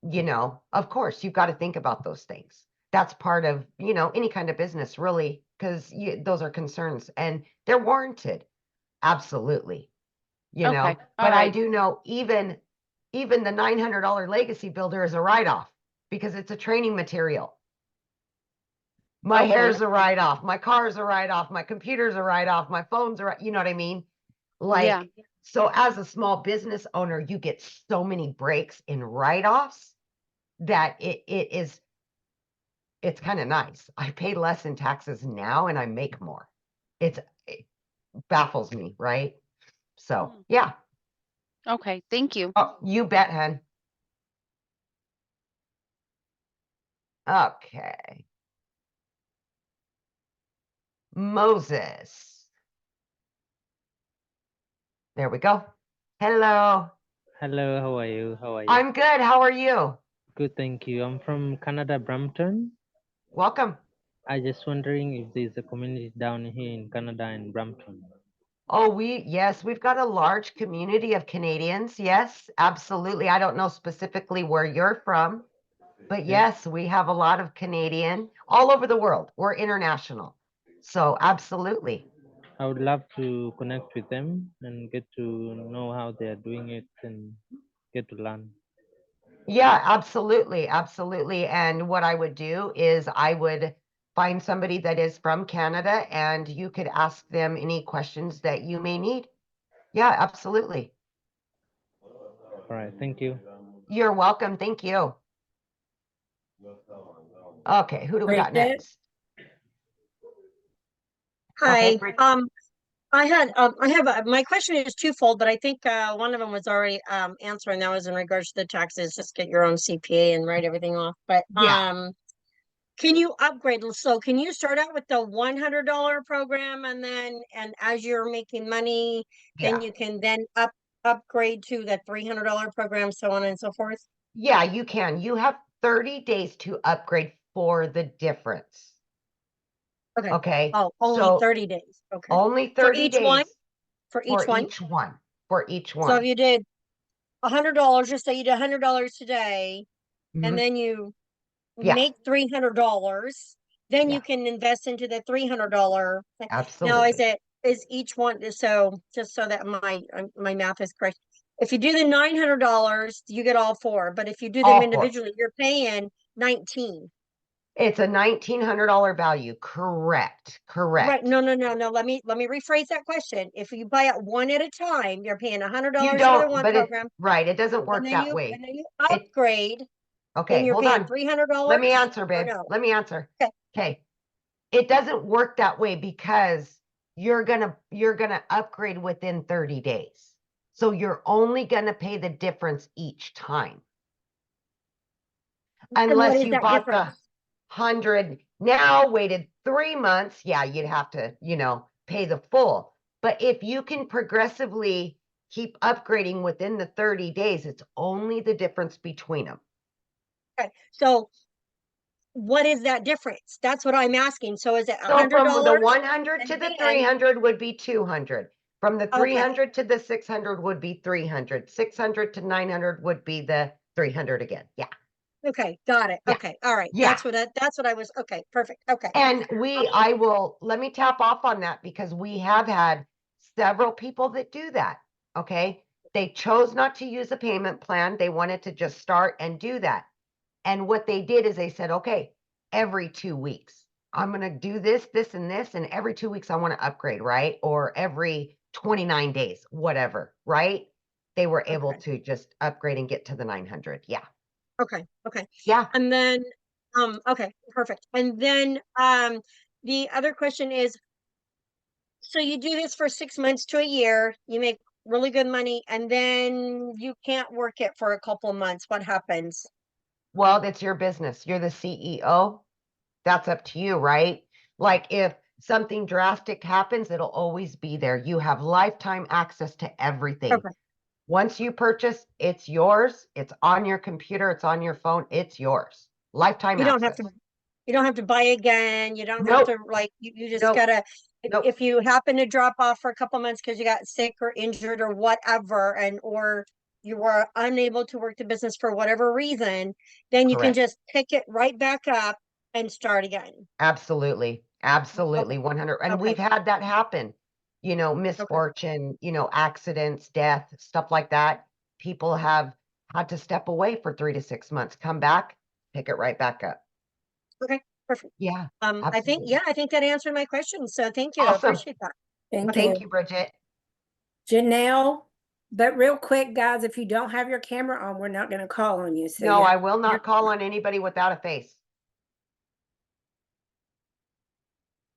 Speaker 3: of course, you've got to think about those things. That's part of, any kind of business, really, because those are concerns and they're warranted. Absolutely.
Speaker 8: Okay. All
Speaker 3: But I
Speaker 8: right.
Speaker 3: do know even the $900 legacy builder is a write-off because it's a training material. My
Speaker 8: Okay.
Speaker 3: hair's a write-off, my car's a write-off, my computer's a write-off, my phone's you know what I mean?
Speaker 8: Yeah.
Speaker 3: Like, so as a small business owner, you get so many breaks in write-offs that it's kind of nice. I pay less in taxes now and I make more. It baffles me, right? So
Speaker 8: Mhm.
Speaker 3: yeah.
Speaker 8: Okay. Thank you.
Speaker 3: Oh, you bet, hun. Okay. Moses. There we go. Hello.
Speaker 9: Hello, how are you? How are you?
Speaker 3: I'm good. How are you?
Speaker 9: Good, thank you. I'm from Canada, Brampton.
Speaker 3: Welcome.
Speaker 9: I just wondering if there's a community down here in Canada in Brampton.
Speaker 3: Oh, yes, we've got a large community of Canadians. Yes, absolutely. I don't know specifically where you're from, but
Speaker 9: Yeah.
Speaker 3: yes, we have a lot of Canadian all over the world. We're international. So absolutely.
Speaker 9: I would love to connect with them and get to know how they are doing it and get to learn.
Speaker 3: Yeah, absolutely. Absolutely. And what I would do is I would find somebody that is from Canada and you could ask them any questions that you may need. Yeah, absolutely.
Speaker 9: All right, thank you.
Speaker 3: You're welcome. Thank you. Okay, who do we got
Speaker 6: Bridget?
Speaker 3: next?
Speaker 10: Hi.
Speaker 3: Okay,
Speaker 10: I have my question is twofold, but I think one of them was already answered, and that was in regards to the taxes. Just get your own CPA and write everything off. But
Speaker 3: yeah.
Speaker 10: can you upgrade? So can you start out with the $100 program, and as you're making money, then
Speaker 3: Yeah.
Speaker 10: you can then upgrade to the $300 program, so on and so forth?
Speaker 3: Yeah, you can. You have 30 days to upgrade for the difference.
Speaker 10: Okay.
Speaker 3: Okay.
Speaker 10: Oh, only
Speaker 3: So
Speaker 10: 30 days. Okay.
Speaker 3: only
Speaker 10: For
Speaker 3: 30
Speaker 10: each one?
Speaker 3: days
Speaker 10: For
Speaker 3: for
Speaker 10: each one?
Speaker 3: each one. For each
Speaker 10: So if
Speaker 3: one.
Speaker 10: you did $100, just say you did $100 today, and
Speaker 3: Mhm.
Speaker 10: then you
Speaker 3: Yeah,
Speaker 10: make $300, then you
Speaker 3: yeah,
Speaker 10: can invest into the $300 thing. Now,
Speaker 3: absolutely.
Speaker 10: is each one, so just so that my math is correct, if you do the $900, you get all four, but if you do them
Speaker 3: All four.
Speaker 10: individually, you're paying 19.
Speaker 3: It's a $1,900 value. Correct. Correct.
Speaker 10: Right. No. Let me rephrase that question. If you buy it one at a time, you're paying $100
Speaker 3: You
Speaker 10: for the
Speaker 3: don't,
Speaker 10: one
Speaker 3: but it,
Speaker 10: program.
Speaker 3: right. It doesn't
Speaker 10: And
Speaker 3: work
Speaker 10: then
Speaker 3: that way.
Speaker 10: you
Speaker 3: It,
Speaker 10: upgrade, then
Speaker 3: okay,
Speaker 10: you're
Speaker 3: hold
Speaker 10: paying
Speaker 3: on.
Speaker 10: $300.
Speaker 3: Let me answer,
Speaker 10: Or
Speaker 3: babe.
Speaker 10: no?
Speaker 3: Let me answer.
Speaker 10: Okay.
Speaker 3: Okay. It doesn't work that way because you're gonna upgrade within 30 days. So you're only gonna pay the difference each time.
Speaker 10: And what
Speaker 3: Unless
Speaker 10: is
Speaker 3: you
Speaker 10: that
Speaker 3: bought the
Speaker 10: difference?
Speaker 3: 100 now, waited 3 months, yeah, you'd have to, pay the full. But if you can progressively keep upgrading within the 30 days, it's only the difference between them.
Speaker 10: Okay. So what is that difference? That's what I'm asking. So is it
Speaker 3: So
Speaker 10: $100?
Speaker 3: from the 100 to
Speaker 10: And
Speaker 3: the
Speaker 10: then-
Speaker 3: 300 would be 200. From the
Speaker 10: Okay.
Speaker 3: 300 to the 600 would be 300. 600 to 900 would be the 300 again. Yeah.
Speaker 10: Okay, got it.
Speaker 3: Yeah.
Speaker 10: Okay, all right.
Speaker 3: Yeah.
Speaker 10: That's what I was. Okay, perfect. Okay.
Speaker 3: And let me tap off on that because we have had several people that do that. Okay. They chose not to use a payment plan. They wanted to just start and do that. And what they did is they said, okay, every 2 weeks, I'm going to do this, this, and this. And every 2 weeks, I want to upgrade, right? Or every 29 days, whatever, right? They were able to just upgrade and get to the 900. Yeah.
Speaker 10: Okay.
Speaker 3: Yeah.
Speaker 10: And then, okay, perfect. And then, the other question is, so you do this for 6 months to a year, you make really good money, and then you can't work it for a couple of months. What happens?
Speaker 3: Well, that's your business. You're the CEO. That's up to you, right? Like if something drastic happens, it'll always be there. You have lifetime access to everything.
Speaker 10: Okay.
Speaker 3: Once you purchase, it's yours. It's on your computer. It's on your phone. It's yours. Lifetime
Speaker 10: You don't have
Speaker 3: access.
Speaker 10: to, you don't have to buy again. You don't have
Speaker 3: Nope.
Speaker 10: to you just
Speaker 3: Nope.
Speaker 10: gotta,
Speaker 3: Nope.
Speaker 10: if you happen to drop off for a couple months because you got sick or injured or whatever, or you were unable to work the business for whatever reason, then you can
Speaker 3: Correct.
Speaker 10: just pick it right back up and start again.
Speaker 3: Absolutely. Absolutely. 100. And
Speaker 10: Okay.
Speaker 3: we've had that happen, misfortune, accidents, death, stuff like that. People have had to step away for 3 to 6 months, come back, pick it right back up.
Speaker 10: Okay, perfect.
Speaker 3: Yeah.
Speaker 10: I think,
Speaker 3: absolutely.
Speaker 10: I think that answered my question. So thank you. I
Speaker 3: Awesome.
Speaker 10: appreciate that.
Speaker 6: Thank
Speaker 3: Thank
Speaker 6: you.
Speaker 3: you, Bridget.
Speaker 6: Janelle, but real quick, guys, if you don't have your camera on, we're not going to call on you. So
Speaker 3: No,
Speaker 6: you
Speaker 3: I
Speaker 6: have-
Speaker 3: will not call on anybody without a face.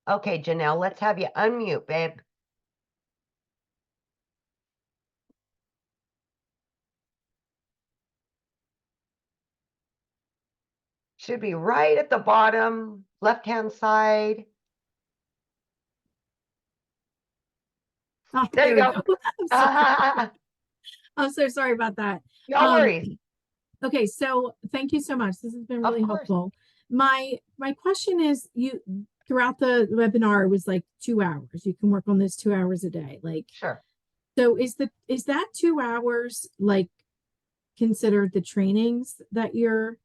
Speaker 3: Okay, Janelle, let's have you unmute, babe. Should be right at the bottom, left-hand side.
Speaker 1: Oh,
Speaker 3: There you
Speaker 1: we
Speaker 3: go.
Speaker 1: I'm so sorry about that.
Speaker 3: No worries.
Speaker 1: Okay, so thank you so much. This has been
Speaker 3: Of
Speaker 1: really
Speaker 3: course.
Speaker 1: helpful. My question is, you throughout the webinar, it was like 2 hours. You can work on this 2 hours a day. Like,
Speaker 3: Sure.
Speaker 1: so is that 2 hours like considered the trainings that you're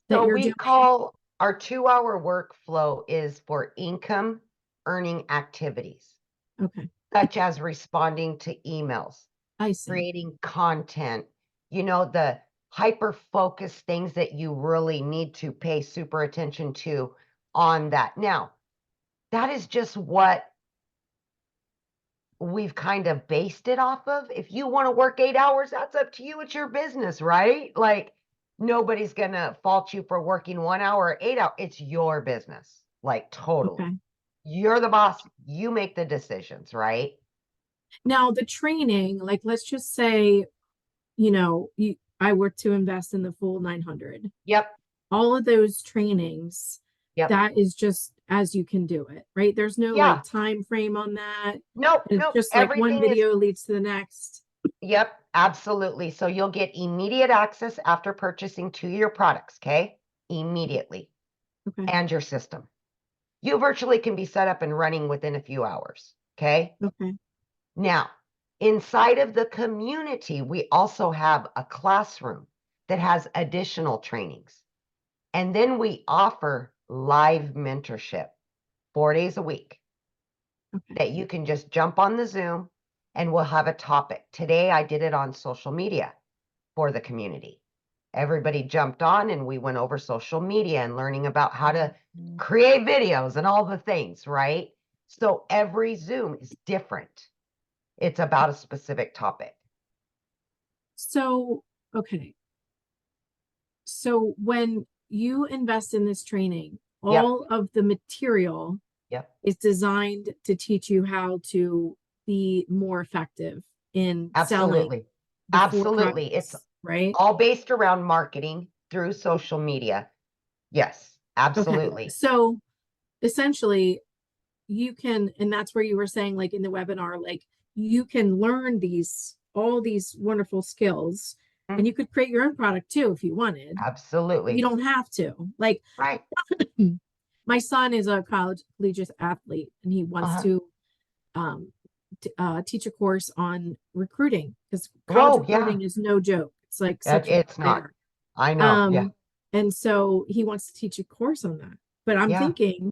Speaker 3: We
Speaker 1: doing?
Speaker 3: call our 2-hour workflow is for income earning activities,
Speaker 1: Okay,
Speaker 3: such as responding to emails,
Speaker 1: I see.
Speaker 3: creating content, the hyper focused things that you really need to pay super attention to on that. Now, that is just what we've kind of based it off of. If you want to work 8 hours, that's up to you. It's your business, right? Like nobody's going to fault you for working 1 hour or 8 hours. It's your business. Like totally.
Speaker 1: Okay.
Speaker 3: You're the boss. You make the decisions, right?
Speaker 1: Now the training, like let's just say, I were to invest in the full 900.
Speaker 3: Yep.
Speaker 1: All of those trainings,
Speaker 3: Yep.
Speaker 1: that is just as you can do it, right? There's no
Speaker 3: Yeah.
Speaker 1: like time frame on that.
Speaker 3: Nope.
Speaker 1: It's
Speaker 3: Nope.
Speaker 1: just like one
Speaker 3: Everything is
Speaker 1: video leads to the next.
Speaker 3: Yep, absolutely. So you'll get immediate access after purchasing to your products, okay? Immediately.
Speaker 1: Okay.
Speaker 3: And your system. You virtually can be set up and running within a few hours, okay?
Speaker 1: Okay.
Speaker 3: Now, inside of the community, we also have a classroom that has additional trainings. And then we offer live mentorship 4 days a week
Speaker 1: Okay.
Speaker 3: that you can just jump on the Zoom and we'll have a topic. Today, I did it on social media for the community. everybody jumped on and we went over social media and learning about how to create videos and all the things, right? So every Zoom is different. It's about a specific topic.
Speaker 11: So, okay. So when you invest in this training,
Speaker 3: Yep.
Speaker 11: all of the material
Speaker 3: Yep.
Speaker 11: is designed to teach you how to be more effective in selling
Speaker 3: Absolutely.
Speaker 11: the four
Speaker 3: Absolutely. It's
Speaker 11: products, right?
Speaker 3: all based around marketing through social media. Yes, absolutely.
Speaker 11: Okay. So essentially you can, and that's where you were saying, like in the webinar, like you can learn all these wonderful skills
Speaker 3: Mhm.
Speaker 11: and you could create your own product too if you wanted.
Speaker 3: Absolutely.
Speaker 11: You don't have to. Like
Speaker 3: Right.
Speaker 11: my son is a collegiate athlete and he wants to teach a course on recruiting because college
Speaker 3: Whoa, yeah.
Speaker 11: recruiting is no joke. It's like such a
Speaker 3: It's not.
Speaker 11: no-brainer.
Speaker 3: I know. Yeah.
Speaker 11: And so he wants to teach a course on that. But I'm
Speaker 3: Yeah.
Speaker 11: thinking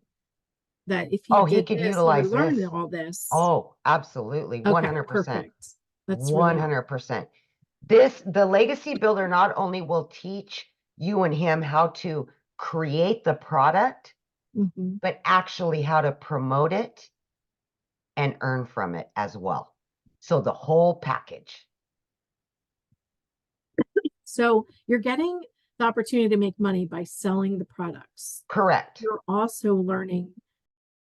Speaker 11: that if he
Speaker 3: Oh, he
Speaker 11: did
Speaker 3: could
Speaker 11: this, he
Speaker 3: utilize
Speaker 11: would learn
Speaker 3: this.
Speaker 11: all this.
Speaker 3: Oh, absolutely.
Speaker 11: Okay,
Speaker 3: 100%.
Speaker 11: perfect. That's really
Speaker 3: 100%. The legacy builder not only will teach you and him how to create the product,
Speaker 11: Mhm.
Speaker 3: but actually how to promote it and earn from it as well. So the whole package.
Speaker 11: So you're getting the opportunity to make money by selling the products.
Speaker 3: Correct.
Speaker 11: You're also learning